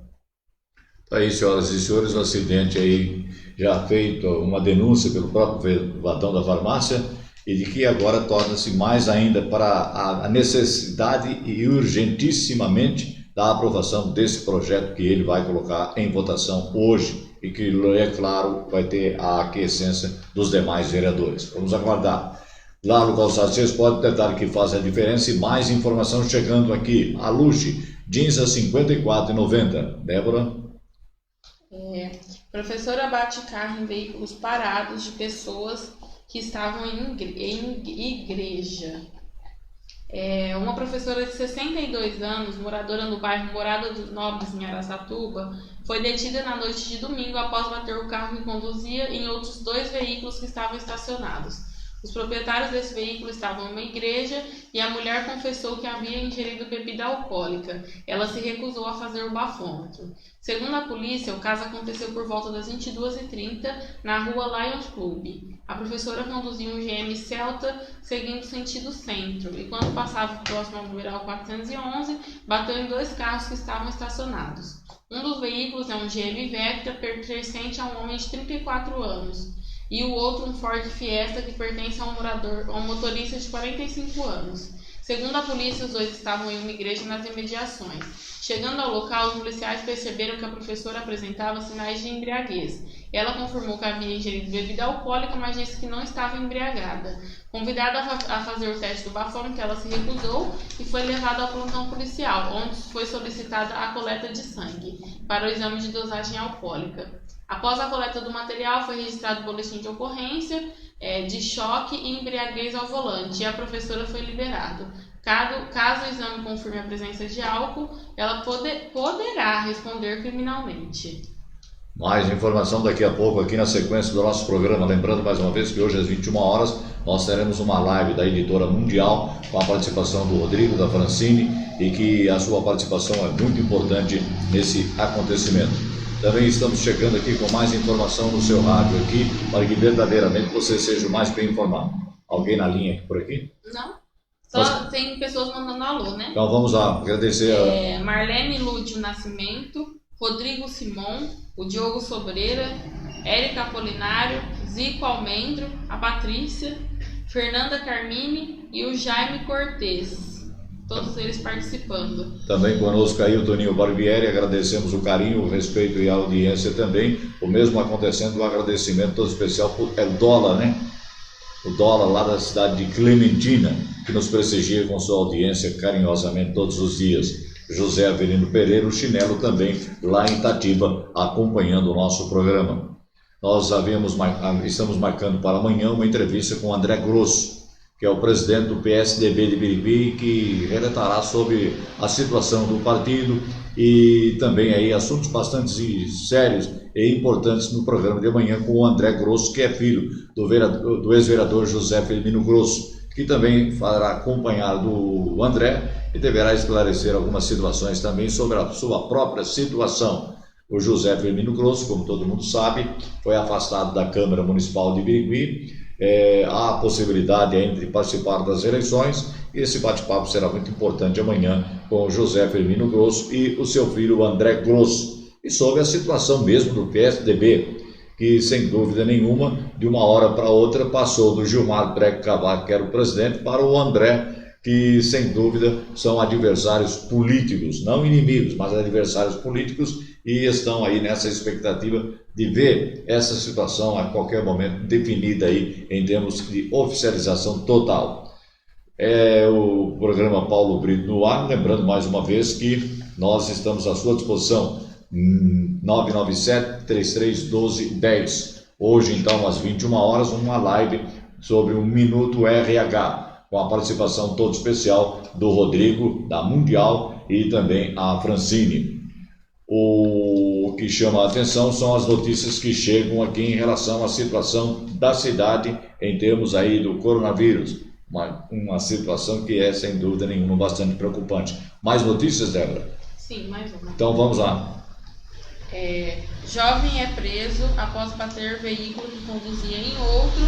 Aí, senhoras e senhores, um acidente aí já feito, uma denúncia pelo próprio ladrão da farmácia, e de que agora torna-se mais ainda para a necessidade e urgentissimamente da aprovação desse projeto que ele vai colocar em votação hoje e que, é claro, vai ter a aquiescência dos demais vereadores. Vamos aguardar. Lá no Calçado, vocês podem tentar que faz a diferença e mais informação chegando aqui. A Luche, jeans a R$ 54,90. Débora? Professora bate carro em veículos parados de pessoas que estavam em igreja. Uma professora de 62 anos, moradora no bairro Morada dos Nobres, em Araçatuba, foi detida na noite de domingo após bater o carro que conduzia em outros 2 veículos que estavam estacionados. Os proprietários desse veículo estavam em uma igreja e a mulher confessou que havia ingerido bebida alcoólica. Ela se recusou a fazer o bafômetro. Segundo a polícia, o caso aconteceu por volta das 22h30 na rua Lions Club. A professora conduzia um GM Celta seguindo sentido centro e quando passava próximo ao numeral 411, bateu em 2 carros que estavam estacionados. Um dos veículos é um GM Vectra pertencente a um homem de 34 anos. E o outro um Ford Fiesta que pertence a um motorista de 45 anos. Segundo a polícia, os 2 estavam em uma igreja nas imediações. Chegando ao local, os policiais perceberam que a professora apresentava sinais de embriaguez. Ela confirmou que havia ingerido bebida alcoólica, mas disse que não estava embriagada. Convidada a fazer o teste do bafômetro, ela se recusou e foi levada ao plantão policial, onde foi solicitada a coleta de sangue para o exame de dosagem alcoólica. Após a coleta do material, foi registrado o boletim de ocorrência de choque e embriaguez ao volante e a professora foi liberada. Caso o exame confirme a presença de álcool, ela poderá responder criminalmente. Mais informação daqui a pouco aqui na sequência do nosso programa. Lembrando mais uma vez que hoje às 21 horas nós teremos uma live da Editora Mundial com a participação do Rodrigo, da Francine, e que a sua participação é muito importante nesse acontecimento. Também estamos chegando aqui com mais informação no seu rádio aqui, para que verdadeiramente você seja o mais bem informado. Alguém na linha por aqui? Não. Só tem pessoas mandando alô, né? Então vamos lá, agradecer a... Marlene Lúdio Nascimento, Rodrigo Simon, o Diogo Sobreira, Érica Apolinário, Zico Almendro, a Patrícia, Fernanda Carmine e o Jaime Cortez. Todos eles participando. Também conosco aí o Toninho Barbieri, agradecemos o carinho, o respeito e a audiência também. O mesmo acontecendo, um agradecimento todo especial por Dólar, né? O Dólar lá da cidade de Clementina, que nos prestigia com sua audiência carinhosamente todos os dias. José Avelino Pereira, o Chinelo também lá em Itatiba, acompanhando o nosso programa. Nós estamos marcando para amanhã uma entrevista com o André Grosso, que é o presidente do PSDB de Birigui, que relatará sobre a situação do partido e também aí assuntos bastante sérios e importantes no programa de amanhã com o André Grosso, que é filho do ex-vereador José Firmino Grosso, que também fará acompanhar do André e deverá esclarecer algumas situações também sobre a sua própria situação. O José Firmino Grosso, como todo mundo sabe, foi afastado da Câmara Municipal de Birigui. Há a possibilidade ainda de participar das eleições e esse bate-papo será muito importante amanhã com o José Firmino Grosso e o seu filho André Grosso, e sobre a situação mesmo do PSDB, que, sem dúvida nenhuma, de uma hora para outra, passou do Gilmar Breck Cavaco, que era o presidente, para o André, que, sem dúvida, são adversários políticos, não inimigos, mas adversários políticos, e estão aí nessa expectativa de ver essa situação a qualquer momento definida aí em termos de oficialização total. É o programa Paulo Brito no ar, lembrando mais uma vez que nós estamos à sua disposição, 997-3312-10. Hoje, então, às 21 horas, uma live sobre o Minuto RH, com a participação toda especial do Rodrigo, da Mundial, e também a Francine. O que chama a atenção são as notícias que chegam aqui em relação à situação da cidade em termos aí do coronavírus. Uma situação que é, sem dúvida nenhuma, bastante preocupante. Mais notícias, Débora? Sim, mais uma. Então vamos lá. Jovem é preso após bater veículo que conduzia em outro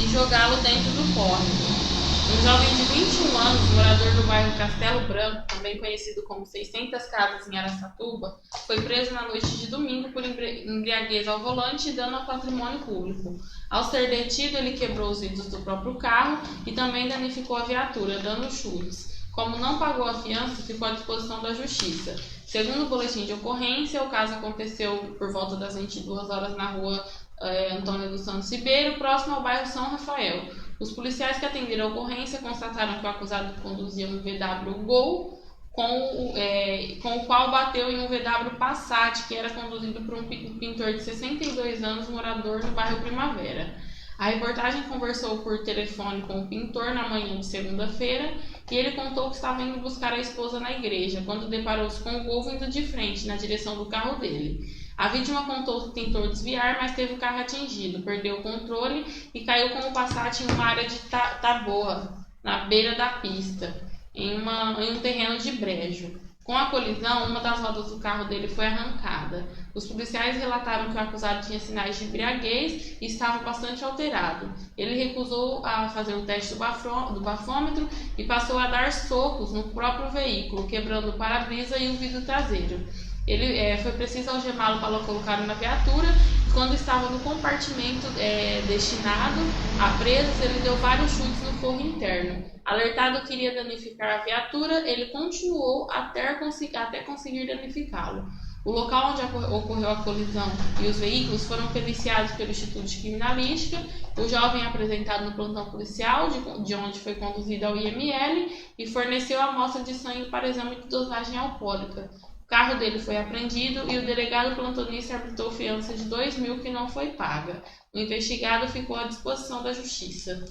e jogá-lo dentro do córrego. Um jovem de 21 anos, morador do bairro Castelo Branco, também conhecido como 600 Casas em Araçatuba, foi preso na noite de domingo por embriaguez ao volante e dano ao patrimônio público. Ao ser detido, ele quebrou os vidros do próprio carro e também danificou a viatura, dando chutes. Como não pagou a fiança, ficou à disposição da Justiça. Segundo o boletim de ocorrência, o caso aconteceu por volta das 22 horas na rua Antônio dos Santos Ribeiro, próximo ao bairro São Rafael. Os policiais que atenderam a ocorrência constataram que o acusado conduzia um VW Gol, com o qual bateu em um VW Passat, que era conduzido por um pintor de 62 anos, morador no bairro Primavera. A reportagem conversou por telefone com o pintor na manhã de segunda-feira e ele contou que estava indo buscar a esposa na igreja, quando deparou-se com o Gol vindo de frente, na direção do carro dele. A vítima contou que tentou desviar, mas teve o carro atingido, perdeu o controle e caiu com o Passat em uma área de taboa, na beira da pista, em um terreno de brejo. Com a colisão, uma das rodas do carro dele foi arrancada. Os policiais relataram que o acusado tinha sinais de embriaguez e estava bastante alterado. Ele recusou a fazer o teste do bafômetro e passou a dar socos no próprio veículo, quebrando o para-brisa e o vidro traseiro. Foi preciso algemá-lo para colocá-lo na viatura e quando estava no compartimento destinado a presas, ele deu vários chutes no forro interno. Alertado que iria danificar a viatura, ele continuou até conseguir danificá-lo. O local onde ocorreu a colisão e os veículos foram periciados pelo Instituto de Criminalística. O jovem apresentado no plantão policial, de onde foi conduzido ao IML, e forneceu amostra de sangue para exame de dosagem alcoólica. O carro dele foi apreendido e o delegado plantonista arbitrou fiança de R$2.000 que não foi paga. O investigado ficou à disposição da Justiça.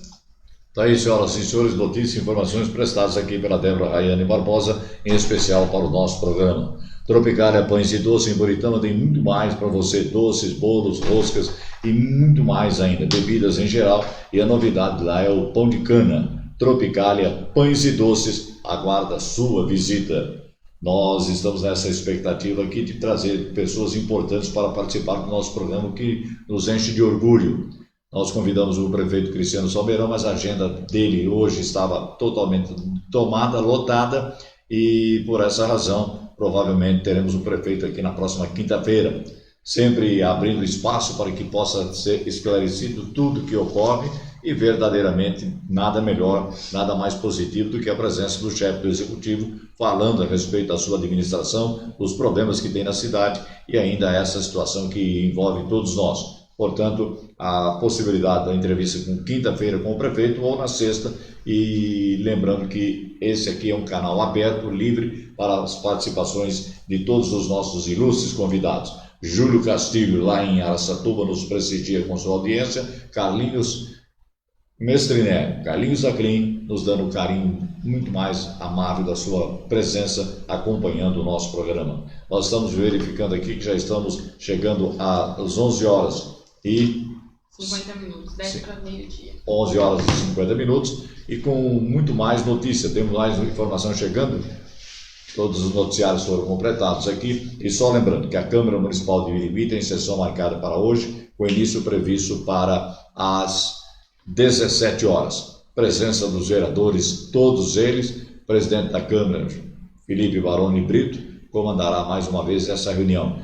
Tá aí, senhoras e senhores, notícias e informações prestadas aqui pela Débora Rayane Barbosa, em especial para o nosso programa. Tropicália Pães e Doces em Boritama tem muito mais para você, doces, bolos, roscas e muito mais ainda, bebidas em geral, e a novidade lá é o pão de cana. Tropicália Pães e Doces aguarda sua visita. Nós estamos nessa expectativa aqui de trazer pessoas importantes para participar do nosso programa, que nos enche de orgulho. Nós convidamos o prefeito Cristiano Salmeirão, mas a agenda dele hoje estava totalmente tomada, lotada, e por essa razão, provavelmente teremos o prefeito aqui na próxima quinta-feira, sempre abrindo espaço para que possa ser esclarecido tudo o que ocorre, e verdadeiramente nada melhor, nada mais positivo do que a presença do chefe do Executivo falando a respeito da sua administração, os problemas que tem na cidade e ainda essa situação que envolve todos nós. Portanto, a possibilidade da entrevista com quinta-feira com o prefeito ou na sexta, e lembrando que esse aqui é um canal aberto, livre para as participações de todos os nossos ilustres convidados. Júlio Castilho, lá em Araçatuba, nos prestigia com sua audiência. Carlinhos Mestriné, Carlinhos Acrim, nos dando um carinho muito mais amável da sua presença, acompanhando o nosso programa. Nós estamos verificando aqui que já estamos chegando às 11 horas e 50 minutos, 10 para meio-dia. 11 horas e 50 minutos, e com muito mais notícia. Temos mais informação chegando. Todos os noticiários foram completados aqui. E só lembrando que a Câmara Municipal de Birigui tem sessão marcada para hoje, com início previsto para as 17 horas. Presença dos vereadores, todos eles. Presidente da Câmara, Felipe Baroni Brito, comandará mais uma vez essa reunião.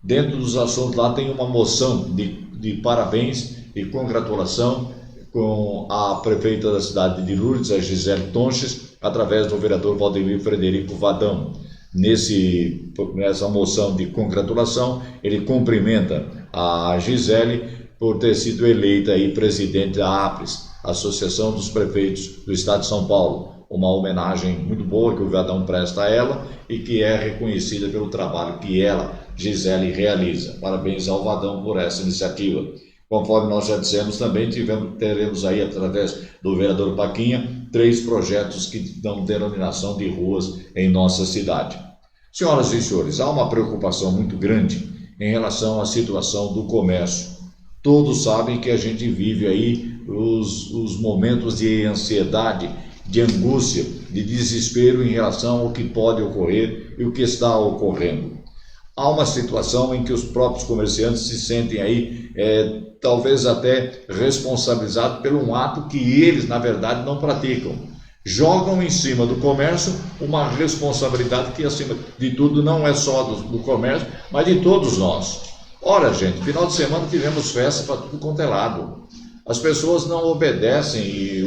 Dentro dos assuntos lá tem uma moção de parabéns e congratulação com a prefeita da cidade de Lourdes, a Gisele Tonches, através do vereador Valdemir Frederico Vadão. Nessa moção de congratulação, ele cumprimenta a Gisele por ter sido eleita aí presidente da APRES, Associação dos Prefeitos do Estado de São Paulo. Uma homenagem muito boa que o Vadão presta a ela e que é reconhecida pelo trabalho que ela, Gisele, realiza. Parabéns ao Vadão por essa iniciativa. Conforme nós já dissemos, também teremos aí, através do vereador Paquinha, 3 projetos que dão denominação de ruas em nossa cidade. Senhoras e senhores, há uma preocupação muito grande em relação à situação do comércio. Todos sabem que a gente vive aí os momentos de ansiedade, de angústia, de desespero em relação ao que pode ocorrer e o que está ocorrendo. Há uma situação em que os próprios comerciantes se sentem aí, talvez até responsabilizados por um ato que eles, na verdade, não praticam. Jogam em cima do comércio uma responsabilidade que, acima de tudo, não é só do comércio, mas de todos nós. Ora, gente, final de semana tivemos festa para tudo quanto é lado. As pessoas não obedecem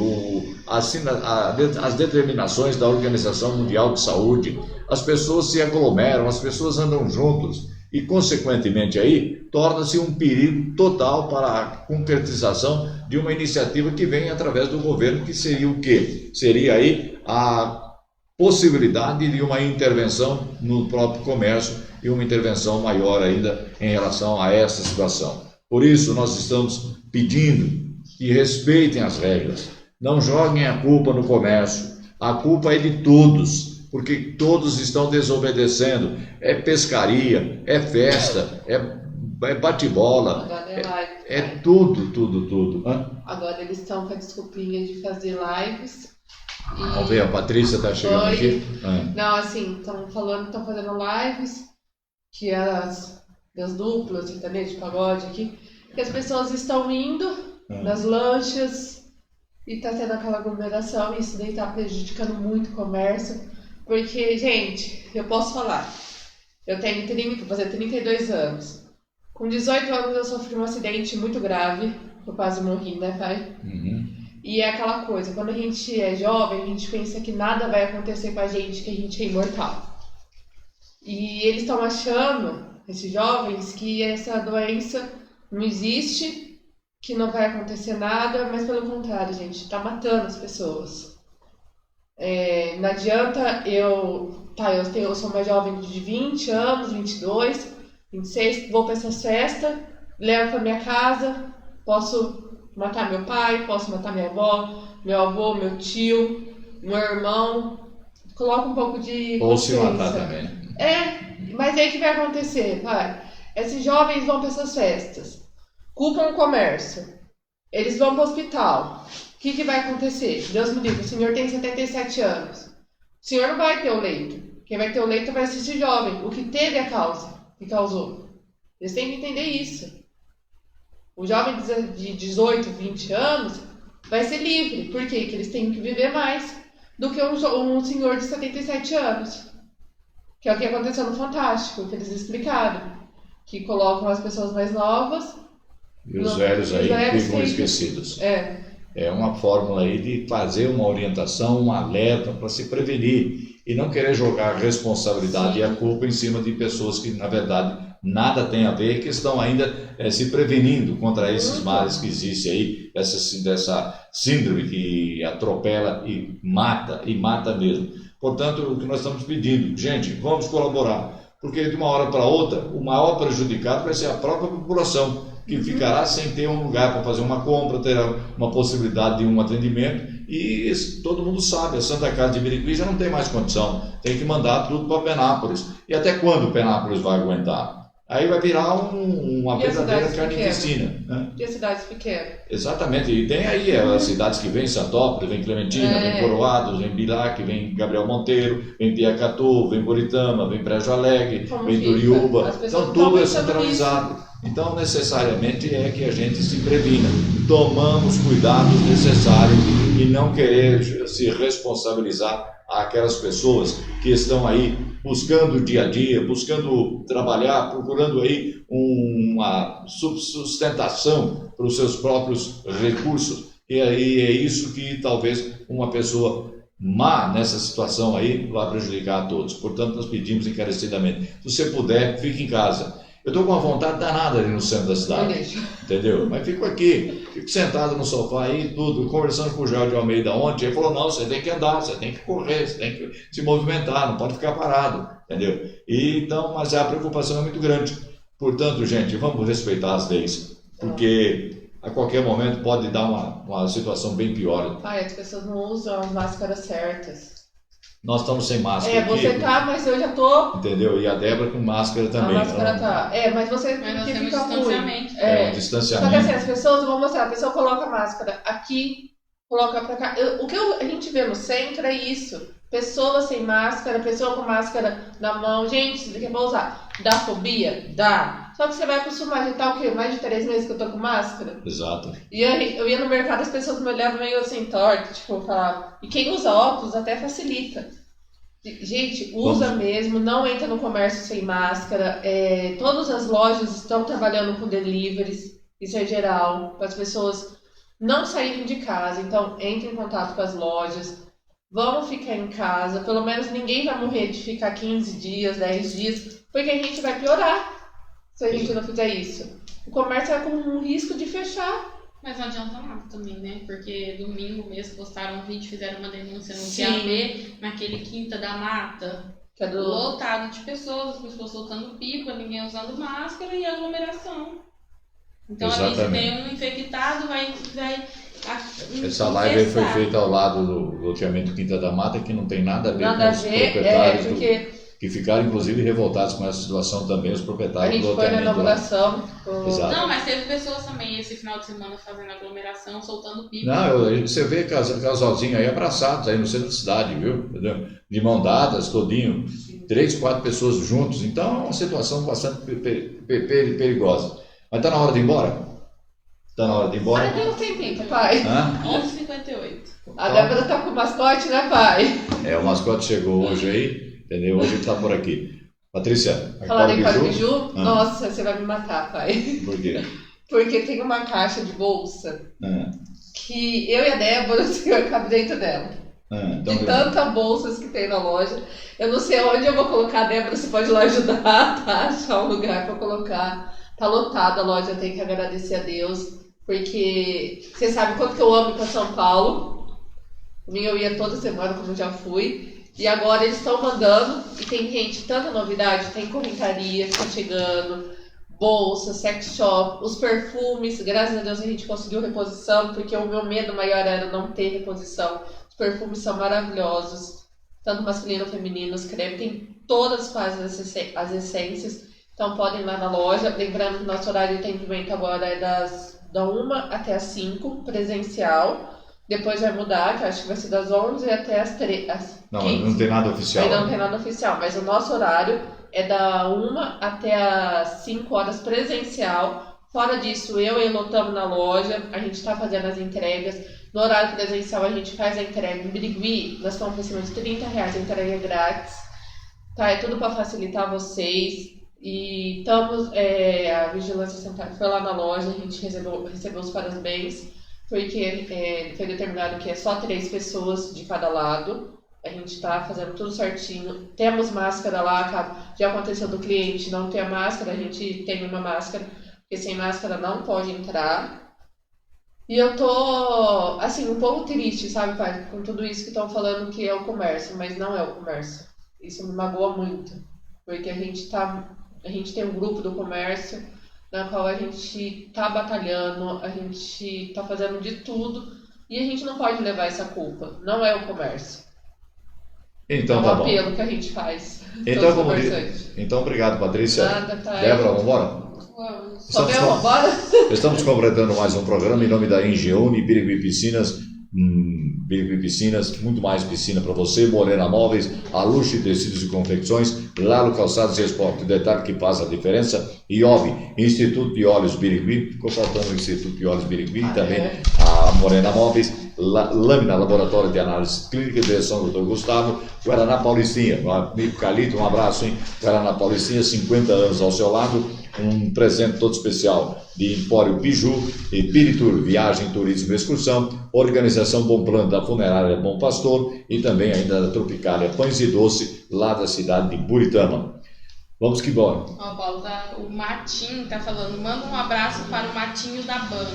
as determinações da Organização Mundial de Saúde. As pessoas se aglomeram, as pessoas andam juntos e, consequentemente, aí torna-se um perigo total para a concretização de uma iniciativa que vem através do governo, que seria o quê? Seria aí a possibilidade de uma intervenção no próprio comércio e uma intervenção maior ainda em relação a essa situação. Por isso, nós estamos pedindo que respeitem as regras, não joguem a culpa no comércio, a culpa é de todos, porque todos estão desobedecendo, é pescaria, é festa, é bate-bola, é tudo. Agora eles estão com a desculpinha de fazer lives. Vamos ver, a Patrícia está chegando aqui. Não, assim, estão fazendo lives, que as duplas, sertanejo, pagode aqui, que as pessoas estão indo nas lanchas e está tendo aquela aglomeração, e isso daí está prejudicando muito o comércio, porque, gente, eu posso falar, eu vou fazer 32 anos, com 18 anos eu sofri um acidente muito grave, eu quase morri, né, pai? E é aquela coisa, quando a gente é jovem, a gente pensa que nada vai acontecer com a gente, que a gente é imortal. E eles estão achando, esses jovens, que essa doença não existe, que não vai acontecer nada, mas pelo contrário, gente, tá matando as pessoas. Não adianta eu sou uma jovem de 20 anos, 22, 26, vou para essas festas, levo para minha casa, posso matar meu pai, posso matar minha avó, meu avô, meu tio, meu irmão, coloca um pouco de ou se matar também. Mas aí o que vai acontecer, pai? Esses jovens vão para essas festas, culpam o comércio, eles vão para o hospital. O que vai acontecer? Deus me livre, o senhor tem 77 anos. O senhor não vai ter o leito. Quem vai ter o leito vai ser esse jovem, o que teve a causa, que causou. Eles têm que entender isso. O jovem de 18, 20 anos vai ser livre. Por quê? Porque eles têm que viver mais do que um senhor de 77 anos. Que é o que aconteceu no Fantástico, que eles explicaram. Que colocam as pessoas mais novas e os velhos aí ficam esquecidos. É uma fórmula aí de fazer uma orientação, um alerta para se prevenir e não querer jogar a responsabilidade e a culpa em cima de pessoas que, na verdade, nada tem a ver, que estão ainda se prevenindo contra esses males que existem aí, dessa síndrome que atropela e mata mesmo. Portanto, o que nós estamos pedindo, gente, vamos colaborar, porque de uma hora para outra, o maior prejudicado vai ser a própria população, que ficará sem ter um lugar para fazer uma compra, terá uma possibilidade de um atendimento, e todo mundo sabe, a Santa Casa de Birigui já não tem mais condição, tem que mandar tudo para Penápolis. E até quando o Penápolis vai aguentar? Aí vai virar uma verdadeira carnificina. Né? E as cidades pequenas? Exatamente, e tem aí as cidades que vêm, Santópolis, vem Clementina, vem Coroados, vem Bilac, vem Gabriel Monteiro, vem Piacatu, vem Boritama, vem Brejo Alegre, vem Turiúba, então tudo é centralizado. Isso. Então, necessariamente é que a gente se previna, tomamos cuidados necessários e não querer se responsabilizar àquelas pessoas que estão aí buscando o dia a dia, buscando trabalhar, procurando aí uma sustentação para os seus próprios recursos. E aí é isso que talvez uma pessoa má nessa situação aí vai prejudicar a todos. Portanto, nós pedimos encarecidamente, se você puder, fique em casa. Eu estou com uma vontade danada ali no centro da cidade, entendeu? Mas fico aqui, fico sentado no sofá aí, tudo, conversando com o Jorge Almeida ontem. Ele falou, não, você tem que andar, você tem que correr, você tem que se movimentar, não pode ficar parado, entendeu? Então, mas a preocupação é muito grande. Portanto, gente, vamos respeitar as leis, porque a qualquer momento pode dar uma situação bem pior. Pai, as pessoas não usam as máscaras certas. Nós estamos sem máscara aqui. Você tá, mas eu já tô... Entendeu? E a Débora com máscara também. A máscara tá. Mas você nós que temos fica distanciamento. ruim. Um distanciamento. Só que assim, as pessoas vão mostrar, a pessoa coloca a máscara aqui, coloca pra cá. O que a gente vê no centro é isso. Pessoa sem máscara, pessoa com máscara na mão. Gente, você quer usar? Dá fobia? Dá. Só que você vai acostumar, já tá o quê? Mais de 3 meses que eu tô com máscara? Exato. E eu ia no mercado, as pessoas me olhavam meio assim, torto, tipo, eu falava. E quem usa óculos até facilita. Gente, usa mesmo, não entra no comércio sem máscara. Todas as lojas estão trabalhando com deliveries, isso é geral, para as pessoas não saírem de casa. Então, entre em contato com as lojas, vamos ficar em casa. Pelo menos ninguém vai morrer de ficar 15 dias, 10 dias, porque a gente vai piorar se a gente não fizer isso. O comércio vai com um risco de fechar. Mas não adianta nada também, né? Porque domingo mesmo postaram um vídeo, fizeram uma denúncia no QAP, naquele Quinta da Mata, que é lotado de pessoas, as pessoas soltando pipa, ninguém usando máscara e aglomeração. Então ali se tem um infectado, vai essa live foi feita ao lado do loteamento Quinta da Mata, que não tem nada a ver com os proprietários que ficaram inclusive revoltados com essa situação também, os proprietários do loteamento. A gente foi na inauguração. Não, mas teve pessoas também esse final de semana fazendo aglomeração, soltando pipa. Não, você vê casalzinho aí abraçados aí no centro da cidade, viu? De mão dadas, todinho, 3, 4 pessoas juntos. Então é uma situação bastante perigosa. Mas tá na hora de ir embora? Tá na hora de ir embora? Tem um tempinho, pai. 11h58. A Débora tá com o mascote, né, pai? O mascote chegou hoje aí. Entendeu? Hoje ele tá por aqui. Patrícia, falando em Biju, nossa, você vai me matar, pai. Por quê? Porque tem uma caixa de bolsa que eu e a Débora cabe dentro dela. Então de tantas bolsas que tem na loja. Eu não sei onde eu vou colocar, a Débora, você pode ir lá ajudar, tá? Achar um lugar pra colocar. Tá lotada a loja, eu tenho que agradecer a Deus. Porque você sabe quanto que eu amo ir pra São Paulo. Eu ia toda semana, como eu já fui. E agora eles estão mandando, e tem gente, tanta novidade, tem correntaria que tá chegando, bolsa, sex shop, os perfumes, graças a Deus a gente conseguiu reposição, porque o meu medo maior era não ter reposição. Os perfumes são maravilhosos, tanto masculino como feminino, os cremes, tem todas quase as essências, então podem ir lá na loja. Lembrando que nosso horário de atendimento agora é da 1 até as 5, presencial. Depois vai mudar, que eu acho que vai ser das 11 até as 3. Não tem nada oficial. Ainda não tem nada oficial, mas o nosso horário é da 1 até as 5 horas presencial. Fora disso, eu e Elô estamos na loja, a gente está fazendo as entregas. No horário presencial, a gente faz a entrega em Birigui, nós estamos por cima de R$30, a entrega é grátis. Tá, é tudo para facilitar vocês. E estamos, a Vigilância Sanitária foi lá na loja, a gente recebeu os parabéns. Porque foi determinado que é só 3 pessoas de cada lado. A gente está fazendo tudo certinho. Temos máscara lá, já aconteceu do cliente não ter a máscara, a gente tem uma máscara, porque sem máscara não pode entrar. E eu tô, assim, um pouco triste, sabe, pai, com tudo isso que estão falando que é o comércio, mas não é o comércio. Isso me magoa muito, porque a gente tem um grupo do comércio na qual a gente tá batalhando, a gente tá fazendo de tudo e a gente não pode levar essa culpa. Não é o comércio. Então tá bom. É um apelo que a gente faz. Então obrigado, Patrícia. Nada, pai. Débora, vamos embora? Vamos embora? Estamos completando mais um programa em nome da Engeune, Birigui Piscinas, Birigui Piscinas, muito mais piscina para você. Morena Móveis, a Luxo de Tecidos e Confecções, Lalo Calçados e Esporte, o detalhe que faz a diferença. IOB, Instituto de Óleos Birigui, ficou faltando o Instituto de Óleos Birigui, também a Morena Móveis, Lâmina Laboratório de Análise Clínica, direção do Dr. Gustavo, Guaraná Paulistinha, meu amigo Calito, um abraço, hein? Guaraná Paulistinha, 50 anos ao seu lado. Um presente todo especial de Empório Biju e Piritur, viagem, turismo e excursão, organização Bom Plano da Funerária Bom Pastor e também ainda da Tropicália Pães e Doce, lá da cidade de Buritama. Vamos que bora. Paulo, o Matinho tá falando, manda um abraço para o Matinho da Banda.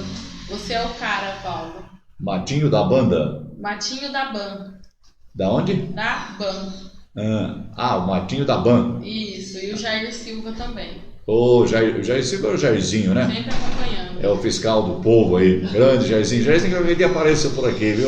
Você é o cara, Paulo. Matinho da Banda? Matinho da Banda. Da onde? Da Banda. O Matinho da Banda. Isso, e o Jair Silva também. O Jair Silva é o Jairzinho, né? Sempre acompanhando. É o fiscal do povo aí, grande Jairzinho. Jairzinho que apareceu por aqui, viu?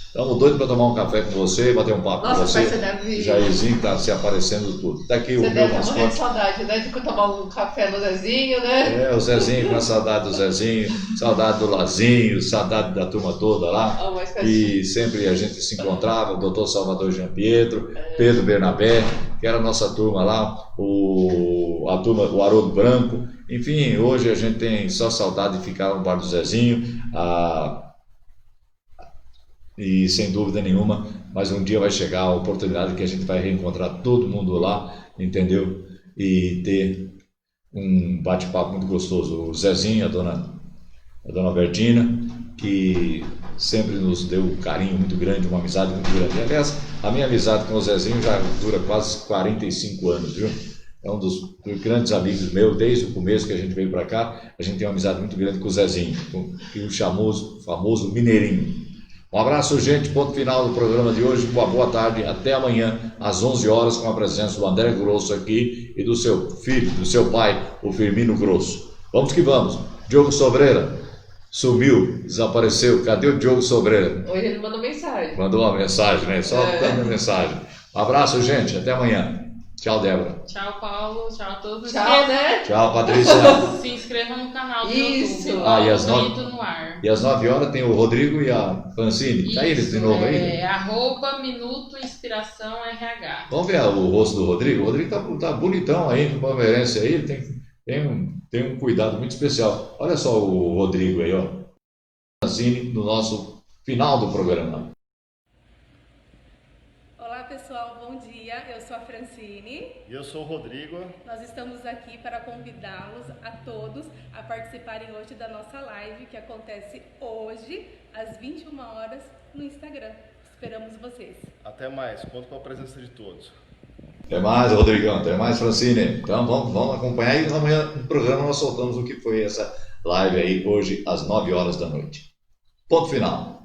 Estamos doidos para tomar um café com você, bater um papo com você. Você deve... Jairzinho está se aparecendo tudo. Tá aqui você o deve meu morrer de saudade, né? De tomar um café no Zezinho, né? O Zezinho, com a saudade do Zezinho, saudade do Lazinho, saudade da turma toda lá. E sempre a gente se encontrava, o doutor Salvador Jean Pietro, Pedro Bernabé, que era a nossa turma lá, a turma do Haroldo Branco. Enfim, hoje a gente tem só saudade de ficar no bar do Zezinho. E sem dúvida nenhuma, mas um dia vai chegar a oportunidade que a gente vai reencontrar todo mundo lá, entendeu? E ter um bate-papo muito gostoso. O Zezinho, a dona Verdina, que sempre nos deu um carinho muito grande, uma amizade muito grande. Aliás, a minha amizade com o Zezinho já dura quase 45 anos, viu? É um dos grandes amigos meus, desde o começo que a gente veio para cá, a gente tem uma amizade muito grande com o Zezinho, com o famoso Mineirinho. Um abraço, gente. Ponto final do programa de hoje. Boa tarde. Até amanhã, às 11 horas, com a presença do André Grosso aqui e do seu filho, do seu pai, o Firmino Grosso. Vamos que vamos. Diogo Sobreira sumiu, desapareceu. Cadê o Diogo Sobreira? Hoje ele mandou mensagem. Mandou uma mensagem, né? Só dando mensagem. Um abraço, gente. Até amanhã. Tchau, Débora. Tchau, Paulo. Tchau a todos. Tchau, né? Tchau, Patrícia. Se inscreva no canal do Isso. YouTube. E às 9 horas tem o Rodrigo e a Francine. Tá eles de novo aí? @Minuto Inspiração RH. Vamos ver o rosto do Rodrigo. O Rodrigo tá bonitão aí, no palmeirense aí. Tem um cuidado muito especial. Olha só o Rodrigo aí, ó. Francine, no nosso final do programa. Olá pessoal, bom dia, eu sou a Francine. E eu sou o Rodrigo. Nós estamos aqui para convidá-los a todos a participarem hoje da nossa live, que acontece hoje, às 21 horas, no Instagram. Esperamos vocês. Até mais, conto com a presença de todos. Até mais, Rodrigão, até mais, Francine. Então vamos acompanhar e amanhã no programa nós soltamos o que foi essa live aí hoje às 9 horas da noite. Ponto final.